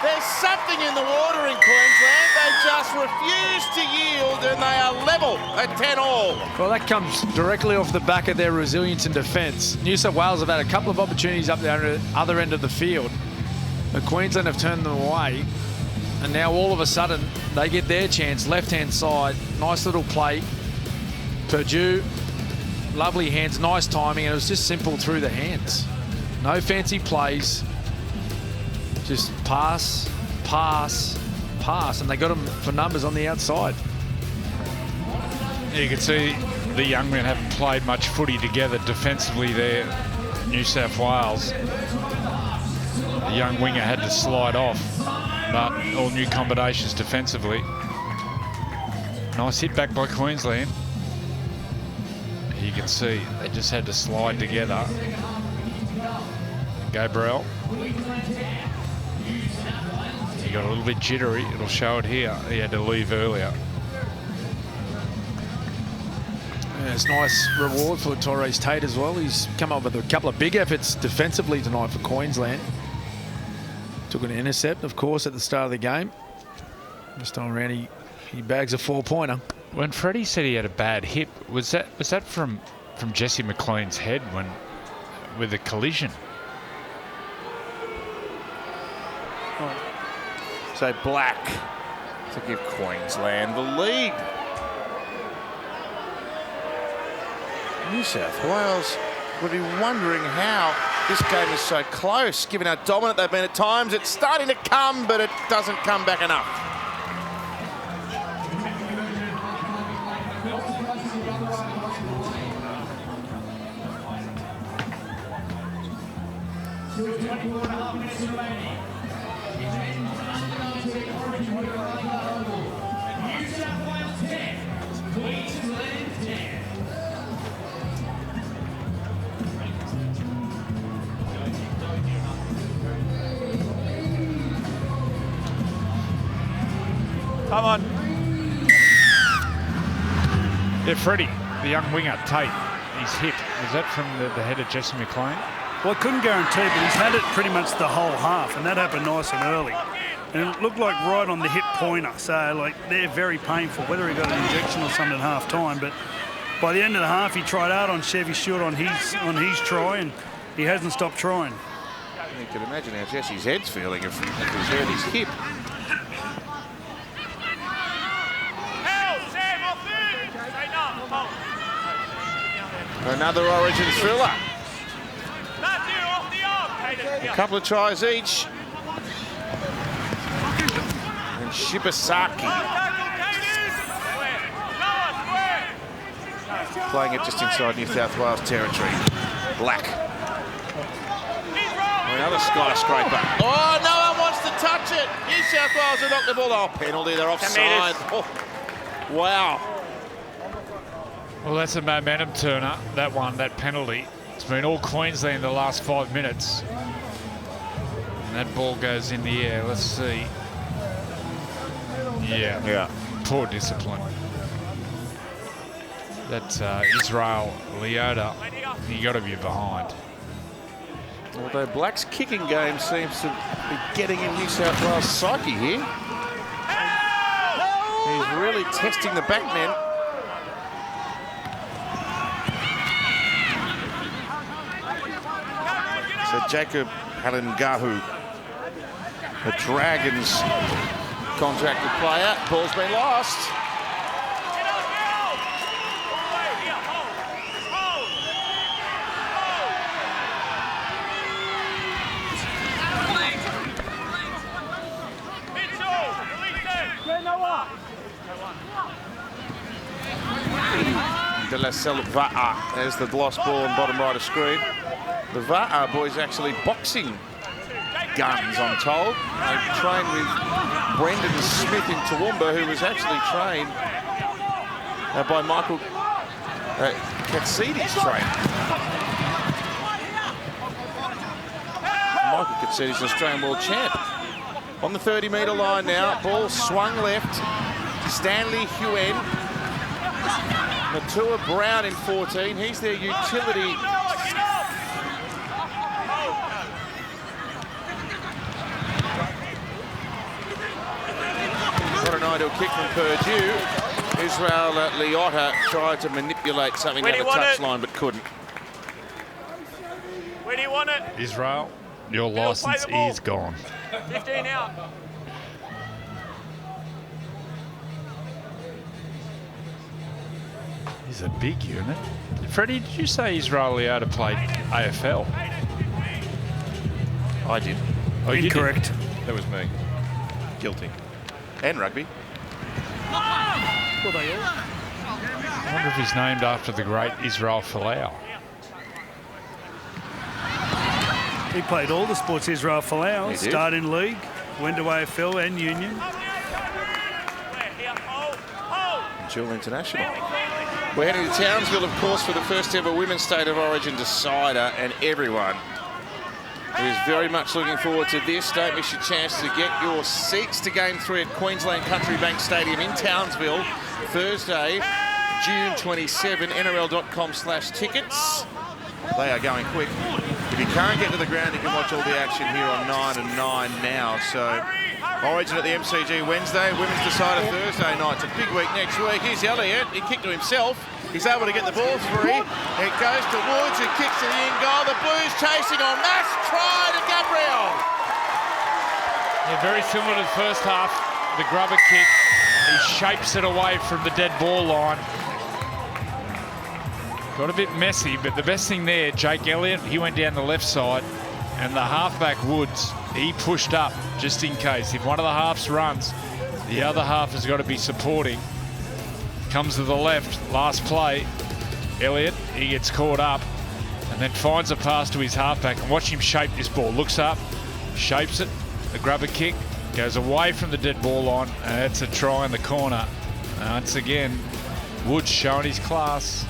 There's something in the water in Queensland. They just refuse to yield, and they are level at 10-all. Well, that comes directly off the back of their resilience in defence. New South Wales have had a couple of opportunities up the other end of the field, but Queensland have turned them away, and now all of a sudden they get their chance. Left-hand side, nice little play. Purdue, lovely hands, nice timing, and it was just simple through the hands. No fancy plays, just pass, pass, pass, and they got them for numbers on the outside. You can see the young men haven't played much footy together defensively there, New South Wales. The young winger had to slide off, but all new combinations defensively. Nice hit back by Queensland. You can see they just had to slide together. Gabriel. He got a little bit jittery. It'll show it here. He had to leave earlier. Yeah, it's nice reward for Tyrese Tate as well. He's come up with a couple of big efforts defensively tonight for Queensland. Took an intercept, of course, at the start of the game. This time around, he bags a 4-pointer. When Freddie said he had a bad hip, was that from Jesse McLean's head with a collision? So Black to give Queensland the lead. New South Wales would be wondering how this game is so close, given how dominant they've been at times. It's starting to come, but it doesn't come back enough. Come on. Yeah, Freddie, the young winger, Tate, he's hit. Was that from the head of Jesse McLean? Well, I couldn't guarantee, but he's had it pretty much the whole half, and that happened nice and early. And it looked like right on the hip pointer, so like they're very painful, whether he got an injection or something at half time. But by the end of the half, he tried out on Chevy Stewart on his try, and he hasn't stopped trying. You can imagine how Jesse's head's feeling if he's hurt his hip. Another Origin thriller. A couple of tries each. And Shibasaki playing it just inside New South Wales territory. Black. Another skyscraper. Oh, no one wants to touch it. New South Wales have knocked the ball. Oh, penalty. They're offside. Oh, wow. Well, that's a momentum turner, that penalty. It's been all Queensland the last 5 minutes. And that ball goes in the air. Let's see. Yeah. Poor discipline. That's Israel Leota. You got to be behind. Although Black's kicking game seems to be getting in New South Wales' psyche here. He's really testing the backmen. So Jacob Halengahu, the Dragons contracted player. Ball's been lost. De La Selva, there's the lost ball on bottom right of screen. The Va'a boys actually boxing guns, I'm told. They trained with Brendan Smith in Toowoomba, who was actually trained by Michael Katsidi's trainer. Michael Katsidi's an Australian world champ. On the 30-metre line now, ball swung left. Stanley Huen. Matua Brown in 14. He's their utility. What an ideal kick from Purdue. Israel Leota tried to manipulate something down the touchline, but couldn't. Where do you want it? Israel, your license is gone. 15 out. He's a big unit. Freddie, did you say Israel Leota played AFL? I did. Oh, Incorrect. That was me. Guilty. And rugby. I wonder if he's named after the great Israel Folau. He played all the sports Israel Folau, started in league, went to AFL and union. dual international. We're heading to Townsville, of course, for the first ever Women's State of Origin decider, and everyone is very much looking forward to this. Don't miss your chance to get your seats to Game 3 at Queensland Country Bank Stadium in Townsville, Thursday, June 27, NRL.com/tickets. They are going quick. If you can't get to the ground, you can watch all the action here on 9 and 9 now. So Origin at the MCG Wednesday, Women's Decider Thursday night. It's a big week next week. Here's Elliott. He kicked to himself. He's able to get the ball free. It goes to Woods, who kicks to the in goal. The Blues chasing on. Mass try to Gabriel. Yeah, very similar to the first half. The grubber kick. He shapes it away from the dead ball line. Got a bit messy, but the best thing there, Jake Elliott, he went down the left side, and the halfback Woods, he pushed up just in case. If one of the halves runs, the other half has got to be supporting. Comes to the left, last play. Elliott, he gets caught up and then finds a pass to his halfback, and watch him shape this ball. Looks up, shapes it, the grubber kick, goes away from the dead ball line, and it's a try in the corner. Once again, Woods showing his class.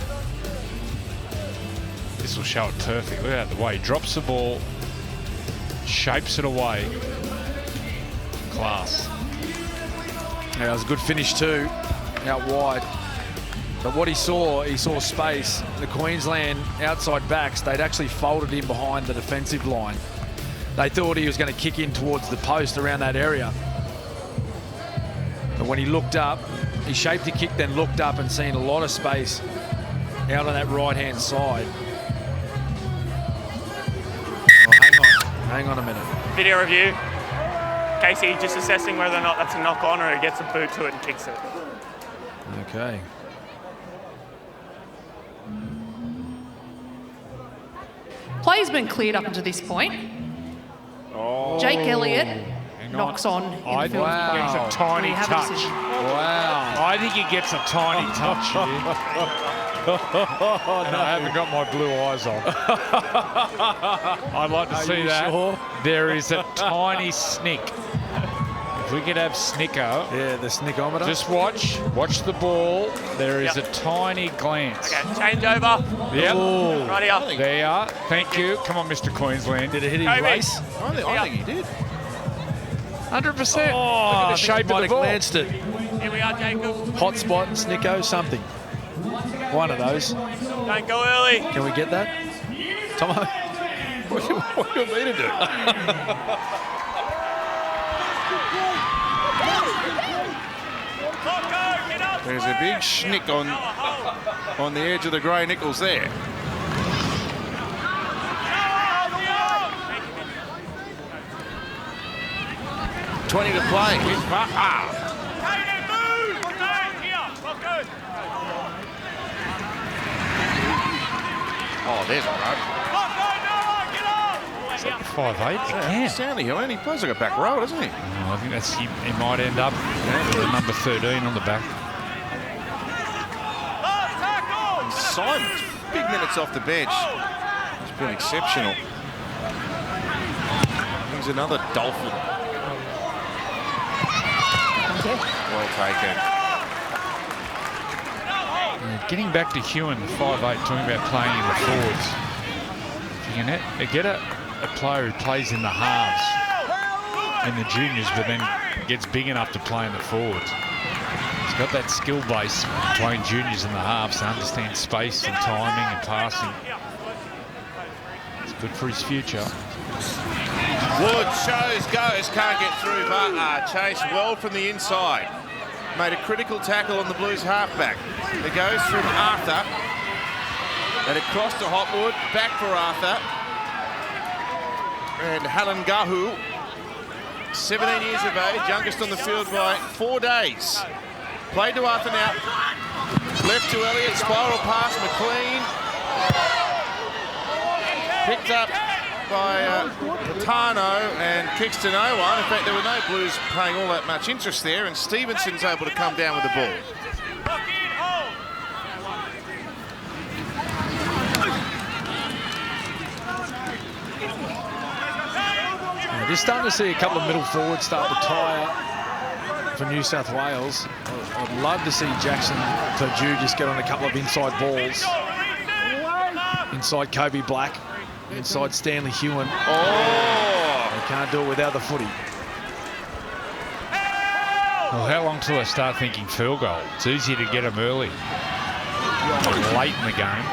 This will show it perfect. Look at the way he drops the ball, shapes it away. Class. Yeah, it was a good finish too, out wide. But what he saw space. The Queensland outside backs, they'd actually folded in behind the defensive line. They thought he was going to kick in towards the post around that area. But when he looked up, he shaped the kick, then looked up and seen a lot of space out on that right-hand side. Oh, hang on a minute. Video review. Casey just assessing whether or not that's a knock on, or he gets a boot to it and kicks it. Okay. Play's been cleared up until this point. Jake Elliott knocks on in the field. Wow. Gets a tiny touch. Wow. I think he gets a tiny touch here. And I haven't got my blue eyes on. I'd like to see that. Sure? There is a tiny snick. If we could have snicker. Yeah, the snickometer. Just watch the ball. There is a tiny glance. Okay, change over. Yep. Right here. There you are. Thank you. Come on, Mr. Queensland. Did it hit his Kobe. race? I think he did. 100%. Oh, Look at the shape might of the have ball. glanced it. Here we are, Jacob. Hot spot, Snicko, something. One of those. Don't go early. Can we get that? Tomo? What do you want me to do? There's a big schnick on the edge of the grey nickels there. $20 to play. Oh, there's a run. Is that the 5'8"? Yeah. Stanley Hill, and he plays like a back row, doesn't he? I think that's he might end up with the number 13 on the back. Simons, big minutes off the bench. He's been exceptional. Here's another Dolphin. Well taken. Getting back to Hewen, the 5'8", talking about playing in the forwards. If you can get a player who plays in the halves in the juniors, but then gets big enough to play in the forwards. He's got that skill base playing juniors in the halves to understand space and timing and passing. It's good for his future. Wood shows, goes, can't get through. Chased well from the inside. Made a critical tackle on the Blues halfback. It goes from Arthur and across to Hopwood, back for Arthur. And Helen Gahu, 17 years of age, youngest on the field by 4 days. Played to Arthur now. Left to Elliott, spiral pass, McLean. Picked up by Tano and kicks to no one. In fact, there were no Blues paying all that much interest there, and Stevenson's able to come down with the ball. Just starting to see a couple of middle forwards start to tire for New South Wales. I'd love to see Jackson Purdue just get on a couple of inside balls. Inside Kobe Black, inside Stanley Hewen. Oh! They can't do it without the footy. Well, how long till I start thinking field goal? It's easy to get them early, late in the game.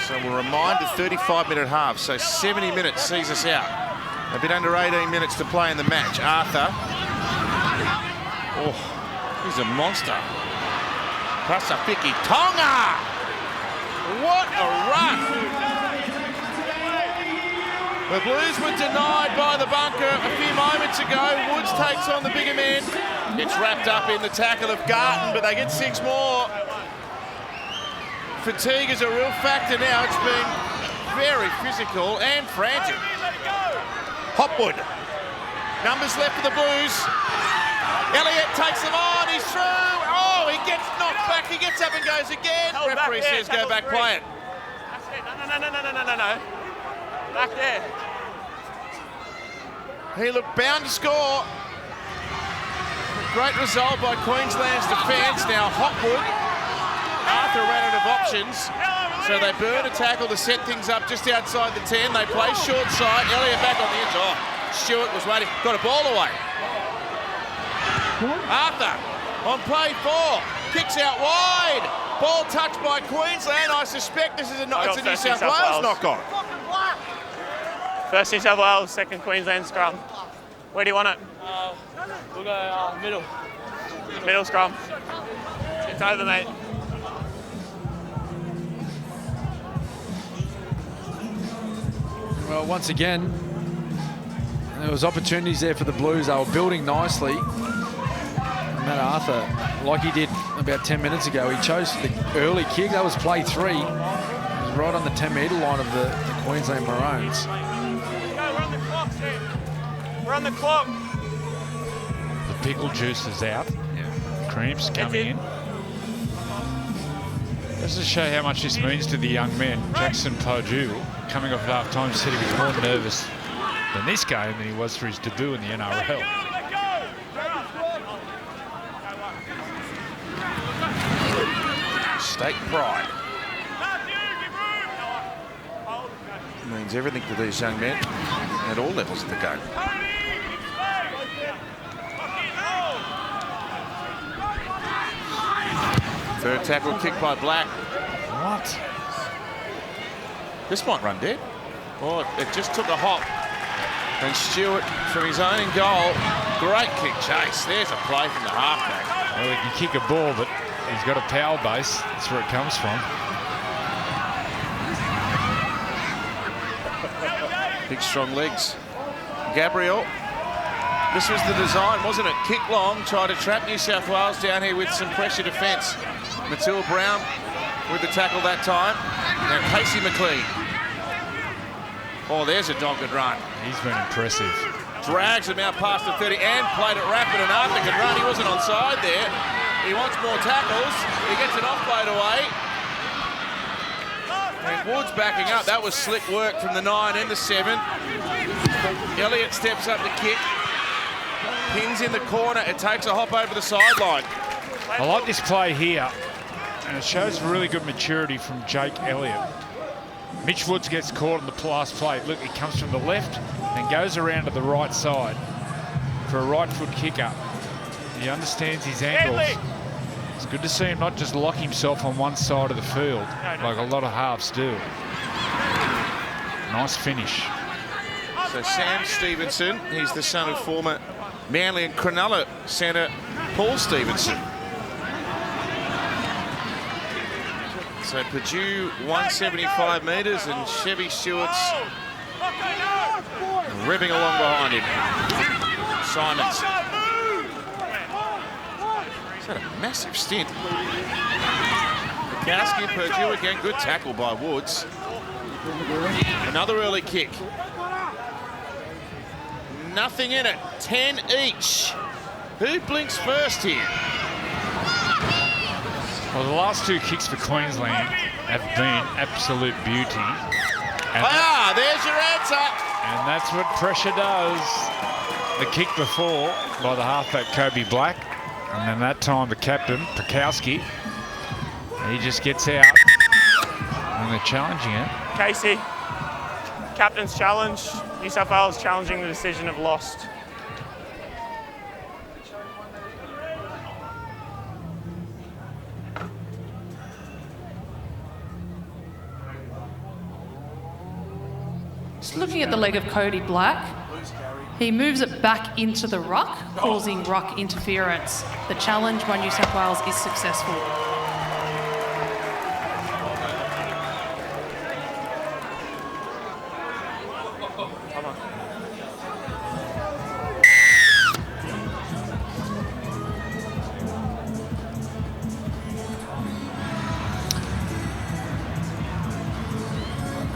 So we're reminded 35-minute half, so 70 minutes sees us out. A bit under 18 minutes to play in the match. Arthur. Oh, he's a monster. Pasifiki Tonga! What a run! The Blues were denied by the bunker a few moments ago. Woods takes on the bigger men. It's wrapped up in the tackle of Garton, but they get 6 more. Fatigue is a real factor now. It's been very physical and frantic. Hopwood. Numbers left for the Blues. Elliott takes them on. He's through. Oh, he gets knocked back. He gets up and goes again. Referee says go back, play it. That's it. No. Back there. He looked bound to score. Great result by Queensland's defence. Now Hopwood. Arthur ran out of options, so they burn a tackle to set things up just outside the 10. They play short side. Elliott back on the edge. Oh, Stewart was waiting. Got a ball away. Arthur on play 4. Kicks out wide. Ball touched by Queensland. I suspect this is a New South Wales knock-on. First New South Wales, second Queensland scrum. Where do you want it? We'll go middle. Middle scrum. It's over, mate. Well, once again, there was opportunities there for the Blues. They were building nicely. Matt Arthur, like he did about 10 minutes ago, he chose the early kick. That was play 3. It was right on the 10-metre line of the Queensland Maroons. We're on the clock. The pickle juice is out. Cramps coming in. Just to show how much this means to the young men. Jackson Purdue, coming off half-time, said he was more nervous than this game than he was for his debut in the NRL. State pride. Means everything to these young men at all levels of the game. Third tackle kick by Black. What? This might run dead. Oh, it just took a hop. And Stewart from his own goal. Great kick chase. There's a play from the halfback. Well, he can kick a ball, but he's got a power base. That's where it comes from. Big strong legs. Gabriel. This was the design, wasn't it? Kick long, try to trap New South Wales down here with some pressure defence. Matil Brown with the tackle that time. Now Casey McLean. Oh, there's a dogged run. He's been impressive. Drags him out past the 30 and played it rapid, and Arthur could run. He wasn't onside there. He wants more tackles. He gets an offload away. And Woods backing up. That was slick work from the 9 and the 7. Elliott steps up the kick. Pins in the corner. It takes a hop over the sideline. I like this play here, and it shows really good maturity from Jake Elliott. Mitch Woods gets caught on the last play. Look, he comes from the left and goes around to the right side for a right foot kick up. He understands his angles. It's good to see him not just lock himself on one side of the field like a lot of halves do. Nice finish. So Sam Stevenson, he's the son of former Manly and Cronulla centre Paul Stevenson. So Purdue 175 metres and Chevy Stewart's ribbing along behind him. Simons. He's had a massive stint. Bukowski, Purdue again, good tackle by Woods. Another early kick. Nothing in it, 10 each. Who blinks first here? Well, the last 2 kicks for Queensland have been absolute beauty. And there's your answer. And that's what pressure does. the kick before by the halfback Kobe Black, and then that time the captain Pikowski, he just gets out and they're challenging it. Casey, captain's challenge. New South Wales challenging the decision of lost. Just looking at the leg of Cody Black, he moves it back into the ruck, causing ruck interference. The challenge by New South Wales is successful.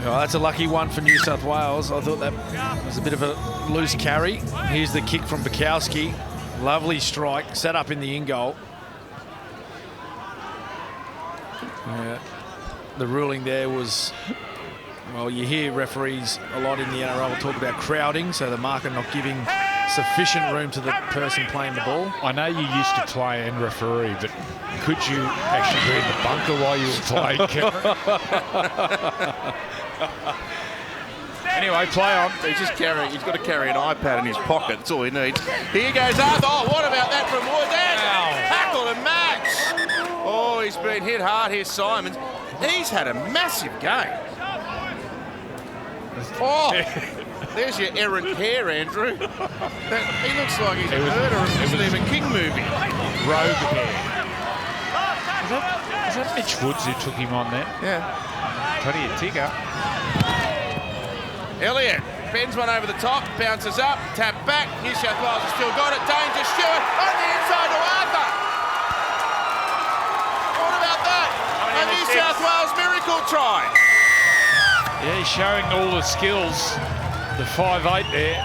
Oh, that's a lucky one for New South Wales. I thought that was a bit of a loose carry. Here's the kick from Pikowski. Lovely strike, set up in the in goal. Yeah. The ruling there was, well, you hear referees a lot in the NRL talk about crowding, so the marker not giving sufficient room to the person playing the ball. I know you used to play and referee, but could you actually be in the bunker while you were playing, Cameron? Anyway, play on. He's got to carry an iPad in his pocket. That's all he needs. Here goes Arthur. Oh, what about that from Wood? Tackle to Max. Oh, he's been hit hard here, Simons. He's had a massive game. Oh, there's your errant hair, Andrew. He looks like he's a murderer of the Stephen King movie. Rogue hair. Is that Mitch Woods who took him on there? Yeah. Plenty of tigger. Elliott bends one over the top, bounces up, tap back. New South Wales has still got it. Danger Stewart on the inside to Arthur. What about that? A New South Wales miracle try. Yeah, he's showing all the skills. The 5'8" there.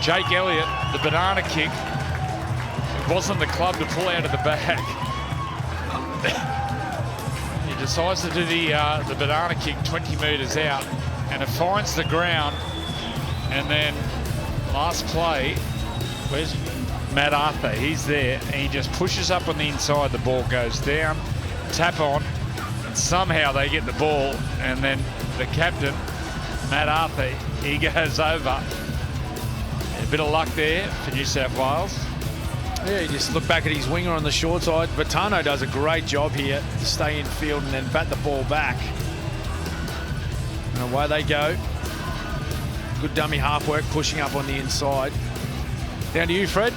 Jake Elliott, the banana kick. It wasn't the club to pull out of the bag. He decides to do the banana kick 20 metres out, and it finds the ground. And then last play, where's Matt Arthur? He's there, and he just pushes up on the inside. The ball goes down, tap on, and somehow they get the ball. And then the captain, Matt Arthur, he goes over. A bit of luck there for New South Wales. Yeah, you just look back at his winger on the short side. Vitano does a great job here to stay in field and then bat the ball back. And away they go. Good dummy half work, pushing up on the inside. Down to you, Fred.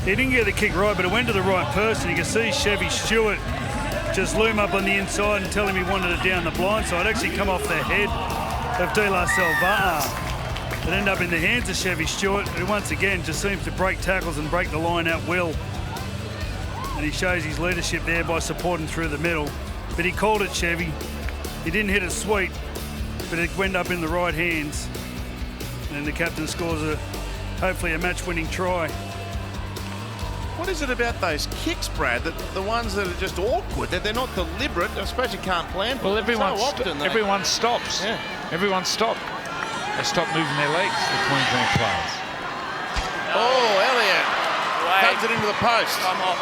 He didn't get the kick right, but it went to the right person. You can see Chevy Stewart just loom up on the inside and tell him he wanted it down the blind side. Actually come off the head of De La Salvata. It ended up in the hands of Chevy Stewart, who once again just seems to break tackles and break the line at will. And he shows his leadership there by supporting through the middle. But he called it, Chevy. He didn't hit it sweet, but it went up in the right hands. And the captain scores hopefully a match-winning try. What is it about those kicks, Brad, that the ones that are just awkward, that they're not deliberate? I suppose you can't plan for Well, them. everyone stops. Yeah. Everyone stopped. They stopped moving their legs, the Queensland players. Oh, Elliott comes it into the post. Come off.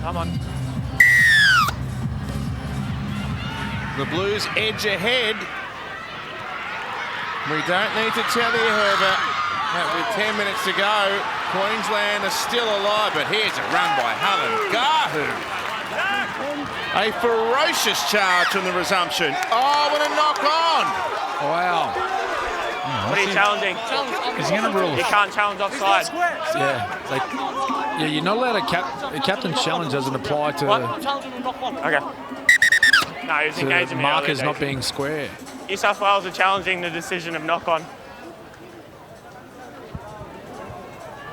Come on. The Blues edge ahead. We don't need to tell you, Herbert, that with 10 minutes to go, Queensland are still alive, but here's a run by Hullen Gahu. A ferocious charge from the resumption. Oh, what a knock on. Wow. What are you challenging? Is he going to rule? You can't challenge offside. Yeah, you're not allowed a captain's challenge doesn't apply to, Okay. No, he was to engaging me markers earlier, not being square. New South Wales are challenging the decision of knock-on.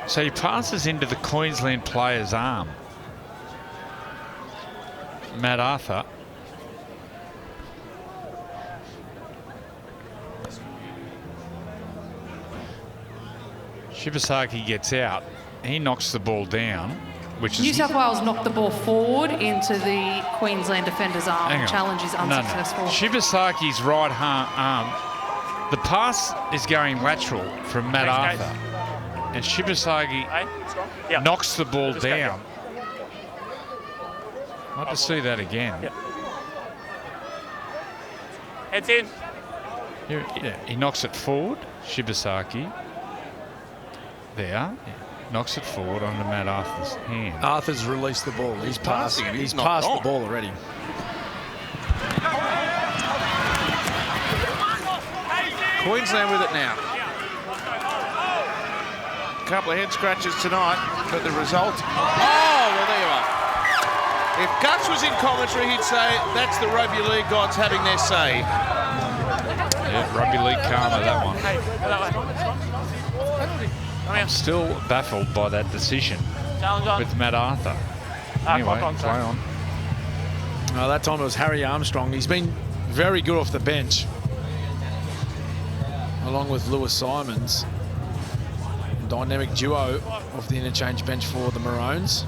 So he passes into the Queensland player's arm. Matt Arthur. Shibasaki gets out. He knocks the ball down, which New is... South Wales knocked the ball forward into the Queensland defender's arm. Hang on. Challenge is unsuccessful. No. Shibasaki's right arm, the pass is going lateral from Matt Arthur. And Shibasaki knocks the ball down. I'd like to see that again. Heads in. Yeah, he knocks it forward, Shibasaki. There. Knocks it forward onto Matt Arthur's hand. Arthur's released the ball. He's passed the ball already. Queensland with it now. A couple of head scratches tonight, but the result... Oh, well, there you are. If Guts was in commentary, he'd say that's the Rugby League gods having their say. Yeah, Rugby League karma, that one. I'm still baffled by that decision with Matt Arthur. Anyway, play on. That time it was Harry Armstrong. He's been very good off the bench, along with Lewis Simons. Dynamic duo off the interchange bench for the Maroons.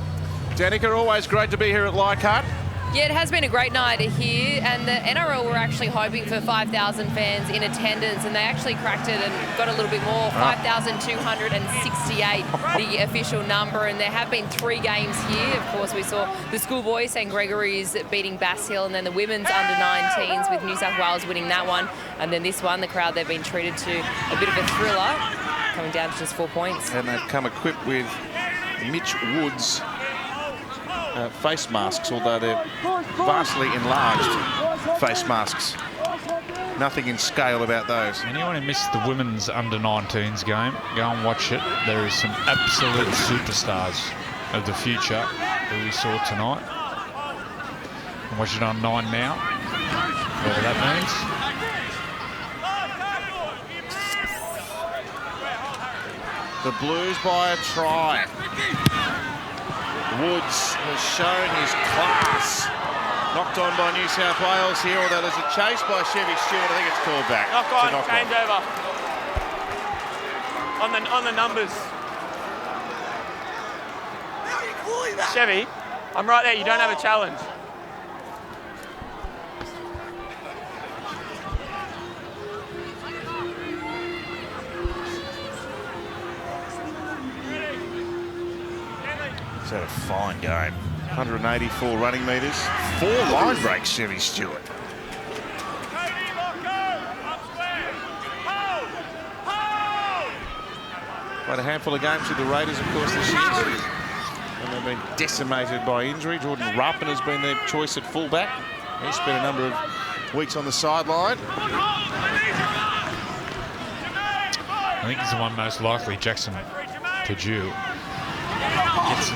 Danica, always great to be here at Leichhardt. Yeah, it has been a great night here, and the NRL were actually hoping for 5,000 fans in attendance, and they actually cracked it and got a little bit more, 5,268, the official number, and there have been 3 games here. Of course, we saw the schoolboys, St Gregory's beating Bass Hill, and then the women's under-19s with New South Wales winning that one, and then this one, the crowd, they've been treated to a bit of a thriller, coming down to just 4 points. And they've come equipped with Mitch Wood's face masks, although they're vastly enlarged face masks. Nothing in scale about those. Anyone who missed the women's under-19s game, go and watch it. There is some absolute superstars of the future that we saw tonight. And watch it on 9 now, whatever that means. The Blues by a try. Woods has shown his class. Knocked on by New South Wales here, although there's a chase by Chevy Stewart. I think it's called back. Knock on, change over. On the numbers. Chevy, I'm right there. You don't have a challenge. He's had a fine game. 184 running metres. 4 line breaks, Chevy Stewart. Quite a handful of games with the Raiders, of course, this year. And they've been decimated by injury. Jordan Ruppen has been their choice at fullback. He spent a number of weeks on the sideline. I think he's the one most likely, Jackson Purdue. Gets the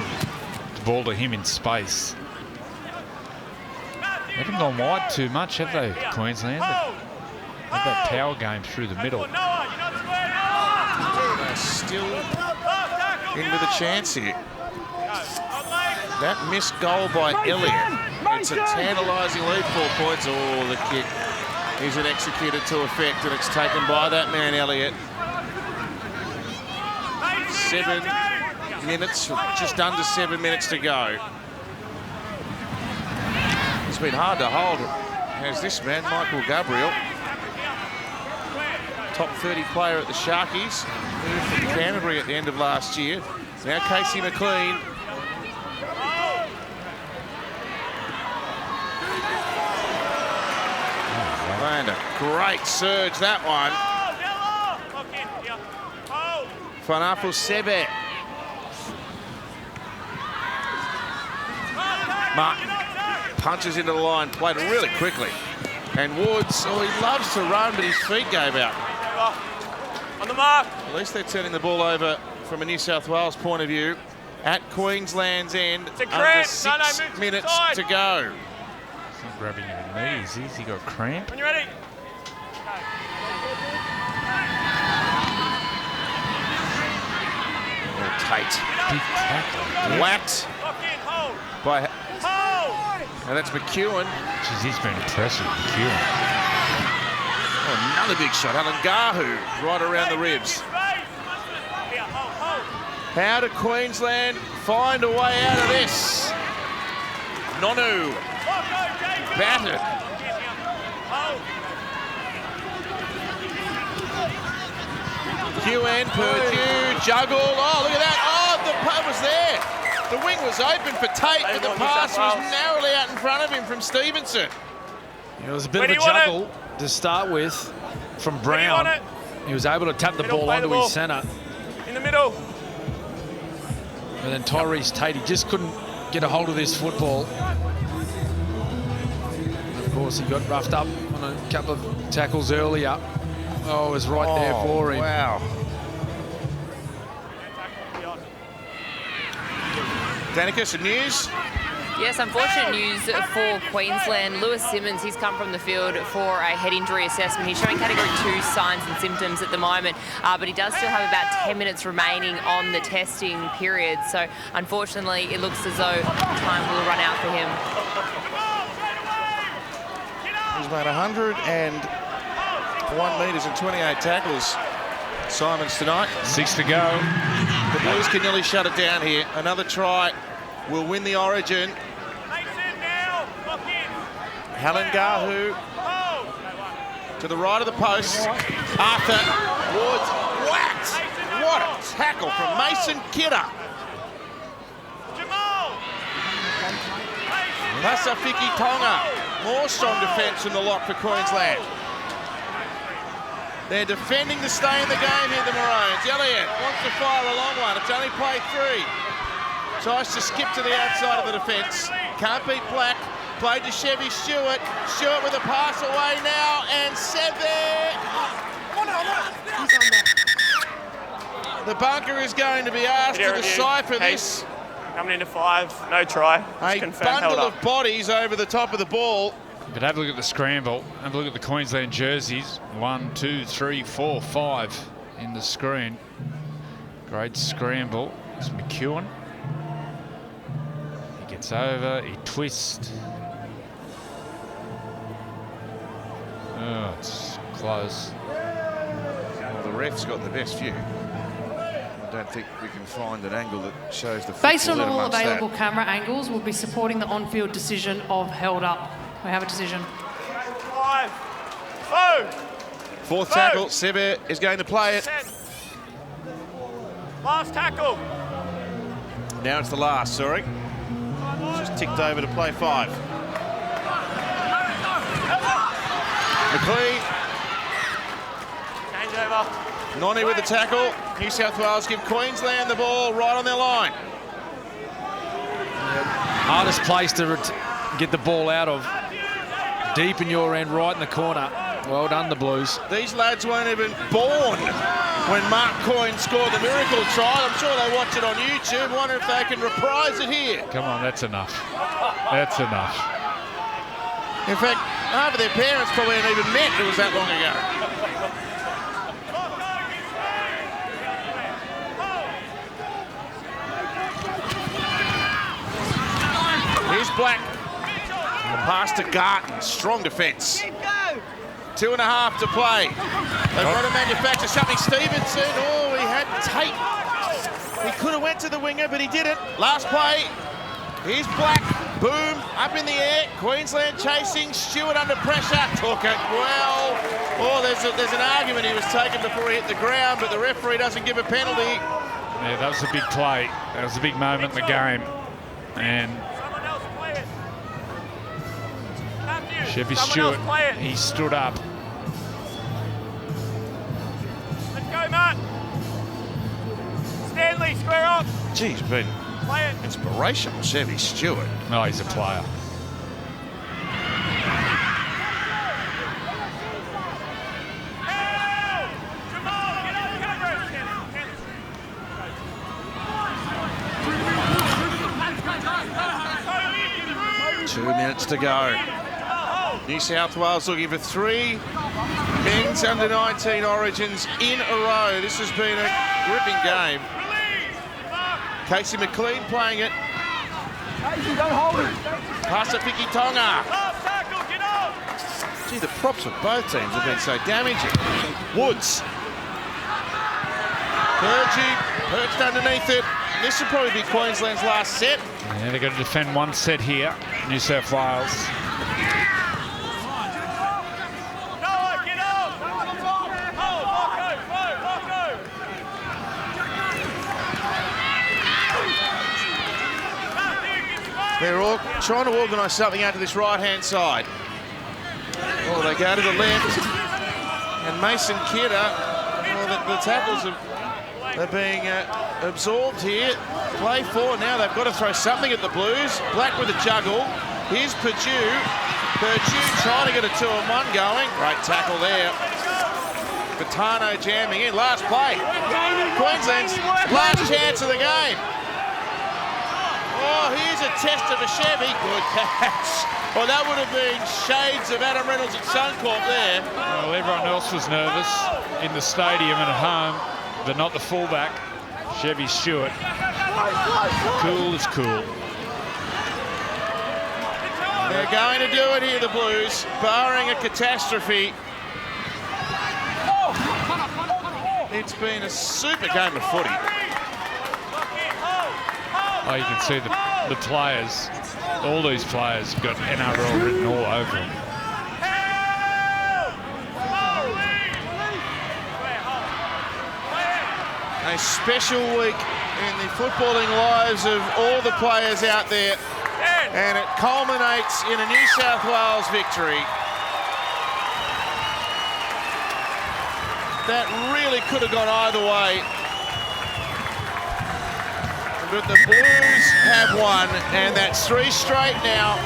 ball to him in space. They haven't gone wide too much, have they, Queensland? They've had that power game through the middle. They're still in with a chance here. That missed goal by Elliott. It's a tantalising lead, 4 points. Oh, the kick isn't executed to effect, and it's taken by that man, Elliott. 7 minutes, just under 7 minutes to go. It's been hard to hold. Has this man, Michael Gabriel, top 30 player at the Sharkies, moved from Canterbury at the end of last year. Now Casey McLean. And a great surge, that one. Whanapō Sebe. Martin punches into the line, played it really quickly. And Woods, oh, he loves to run, but his feet gave out. On the mark. At least they're turning the ball over from a New South Wales point of view at Queensland's end. Under 6 minutes to go. He's not grabbing your knees, is he? Got cramp? When you're ready. Tate. Big tackle. Whacked by... And that's McEwen. Jeez, he's been impressive, McEwen. Oh, another big shot. Alan Gahu right around the ribs. How do Queensland find a way out of this? Nonu. Battered. QN, Purdue, juggled. Oh, look at that. Oh, the punt was there. The wing was open for Tate, but the pass was narrowly out in front of him from Stevenson. It was a bit of a juggle to start with from Brown. He was able to tap the ball onto his centre. In the middle. And then Tyrese Tate, he just couldn't get a hold of this football. And of course, he got roughed up on a couple of tackles earlier. Oh, it was right there for him. Wow. Danica, some news? Yes, unfortunate news for Queensland. Lewis Simmons, he's come from the field for a head injury assessment. He's showing category 2 signs and symptoms at the moment, but he does still have about 10 minutes remaining on the testing period. So unfortunately, it looks as though time will run out for him. He's made 101 metres and 28 tackles, Simons, tonight. 6 to go. The Blues can nearly shut it down here. Another try will win the Origin. Helen Gahu to the right of the post. Arthur Woods whacked. What a tackle from Mason Kidder. Pasifiki Tonga. More strong defence in the lock for Queensland. They're defending to stay in the game here, the Maroons. Elliott wants to fire a long one. It's only play 3. Tries to skip to the outside of the defence. Can't beat Black. Played to Chevy Stewart. Stewart with a pass away now, and Seve. The bunker is going to be asked to decipher this. Coming into 5, no try. A bundle of bodies over the top of the ball. But have a look at the scramble. Have a look at the Queensland jerseys. 1, 2, 3, 4, 5 in the screen. Great scramble. It's McEwen. He gets over, he twists. Oh, it's close. Well, the ref's got the best view. I don't think we can find an angle that shows the Based on all available camera angles, we'll be supporting the on-field decision of held up. We have a decision. 5, 4. 4th tackle, Seve is going to play it. 10. Last tackle. Now it's the last, sorry. Just ticked over to play 5. McLean. Change over. Noni with the tackle. New South Wales give Queensland the ball right on their line. Hardest place to get the ball out of. Deep in your end, right in the corner. Well done, the Blues. These lads weren't even born when Mark Coyne scored the miracle try. I'm sure they watch it on YouTube. Wonder if they can reprise it here. Come on, that's enough. That's enough. In fact, half of their parents probably hadn't even met. It was that long ago. Here's Black. The pass to Garton. Strong defence. 2.5 to play. They've got to manufacture something. Stevenson. Oh, he had Tate. He could have went to the winger, but he didn't. Last play. Here's Black. Boom. Up in the air. Queensland chasing. Stewart under pressure. Took it well. Oh, there's an argument he was taken before he hit the ground, but the referee doesn't give a penalty. Yeah, that was a big play. That was a big moment in the game. And Chevy Stewart, he stood up. Let's go, Matt. Stanley, square up. Geez, been inspirational, Chevy Stewart. Oh, he's a player. Two minutes to go. New South Wales looking for 3 men's under-19 origins in a row. This has been a gripping game. Casey McLean playing it. Casey, don't hold him. Pass to Vicky Tonga. Gee, the props of both teams have been so damaging. Woods. Bergie perched underneath it. This will probably be Queensland's last set. Yeah, they've got to defend one set here, New South Wales. They're all trying to organise something out to this right-hand side. Oh, they go to the left. And Mason Kidder, well, the tackles are being absorbed here. Play 4 now. They've got to throw something at the Blues. Black with a juggle. Here's Purdue. Purdue trying to get a 2-on-1 going. Great tackle there. Batano jamming in. Last play. Queensland's last chance of the game. Oh, here's a test of a Chevy. Good catch. Well, that would have been shades of Adam Reynolds at Suncorp there. Well, everyone else was nervous in the stadium and at home, but not the fullback, Chevy Stewart. Cool as cool. They're going to do it here, the Blues, barring a catastrophe. It's been a super game of footy. Oh, you can see the players, all these players have got NRL written all over them. A special week in the footballing lives of all the players out there, and it culminates in a New South Wales victory. That really could have gone either way. But the Blues have won, and that's 3 straight now.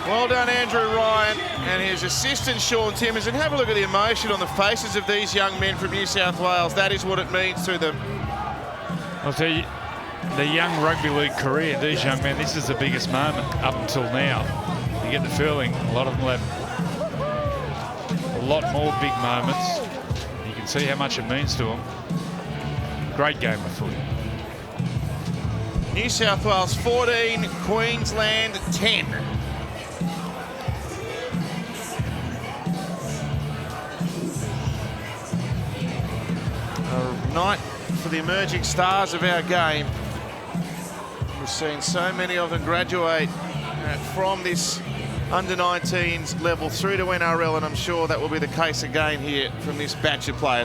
Well done, Andrew Ryan and his assistant, Sean Timmins. And have a look at the emotion on the faces of these young men from New South Wales. That is what it means to them. I'll tell you, the young rugby league career, these young men, this is the biggest moment up until now. You get the feeling a lot of them have a lot more big moments. You can see how much it means to them. Great game of footy. New South Wales 14, Queensland 10. A night for the emerging stars of our game. We've seen so many of them graduate from this under-19s level through to NRL, and I'm sure that will be the case again here from this batch of players.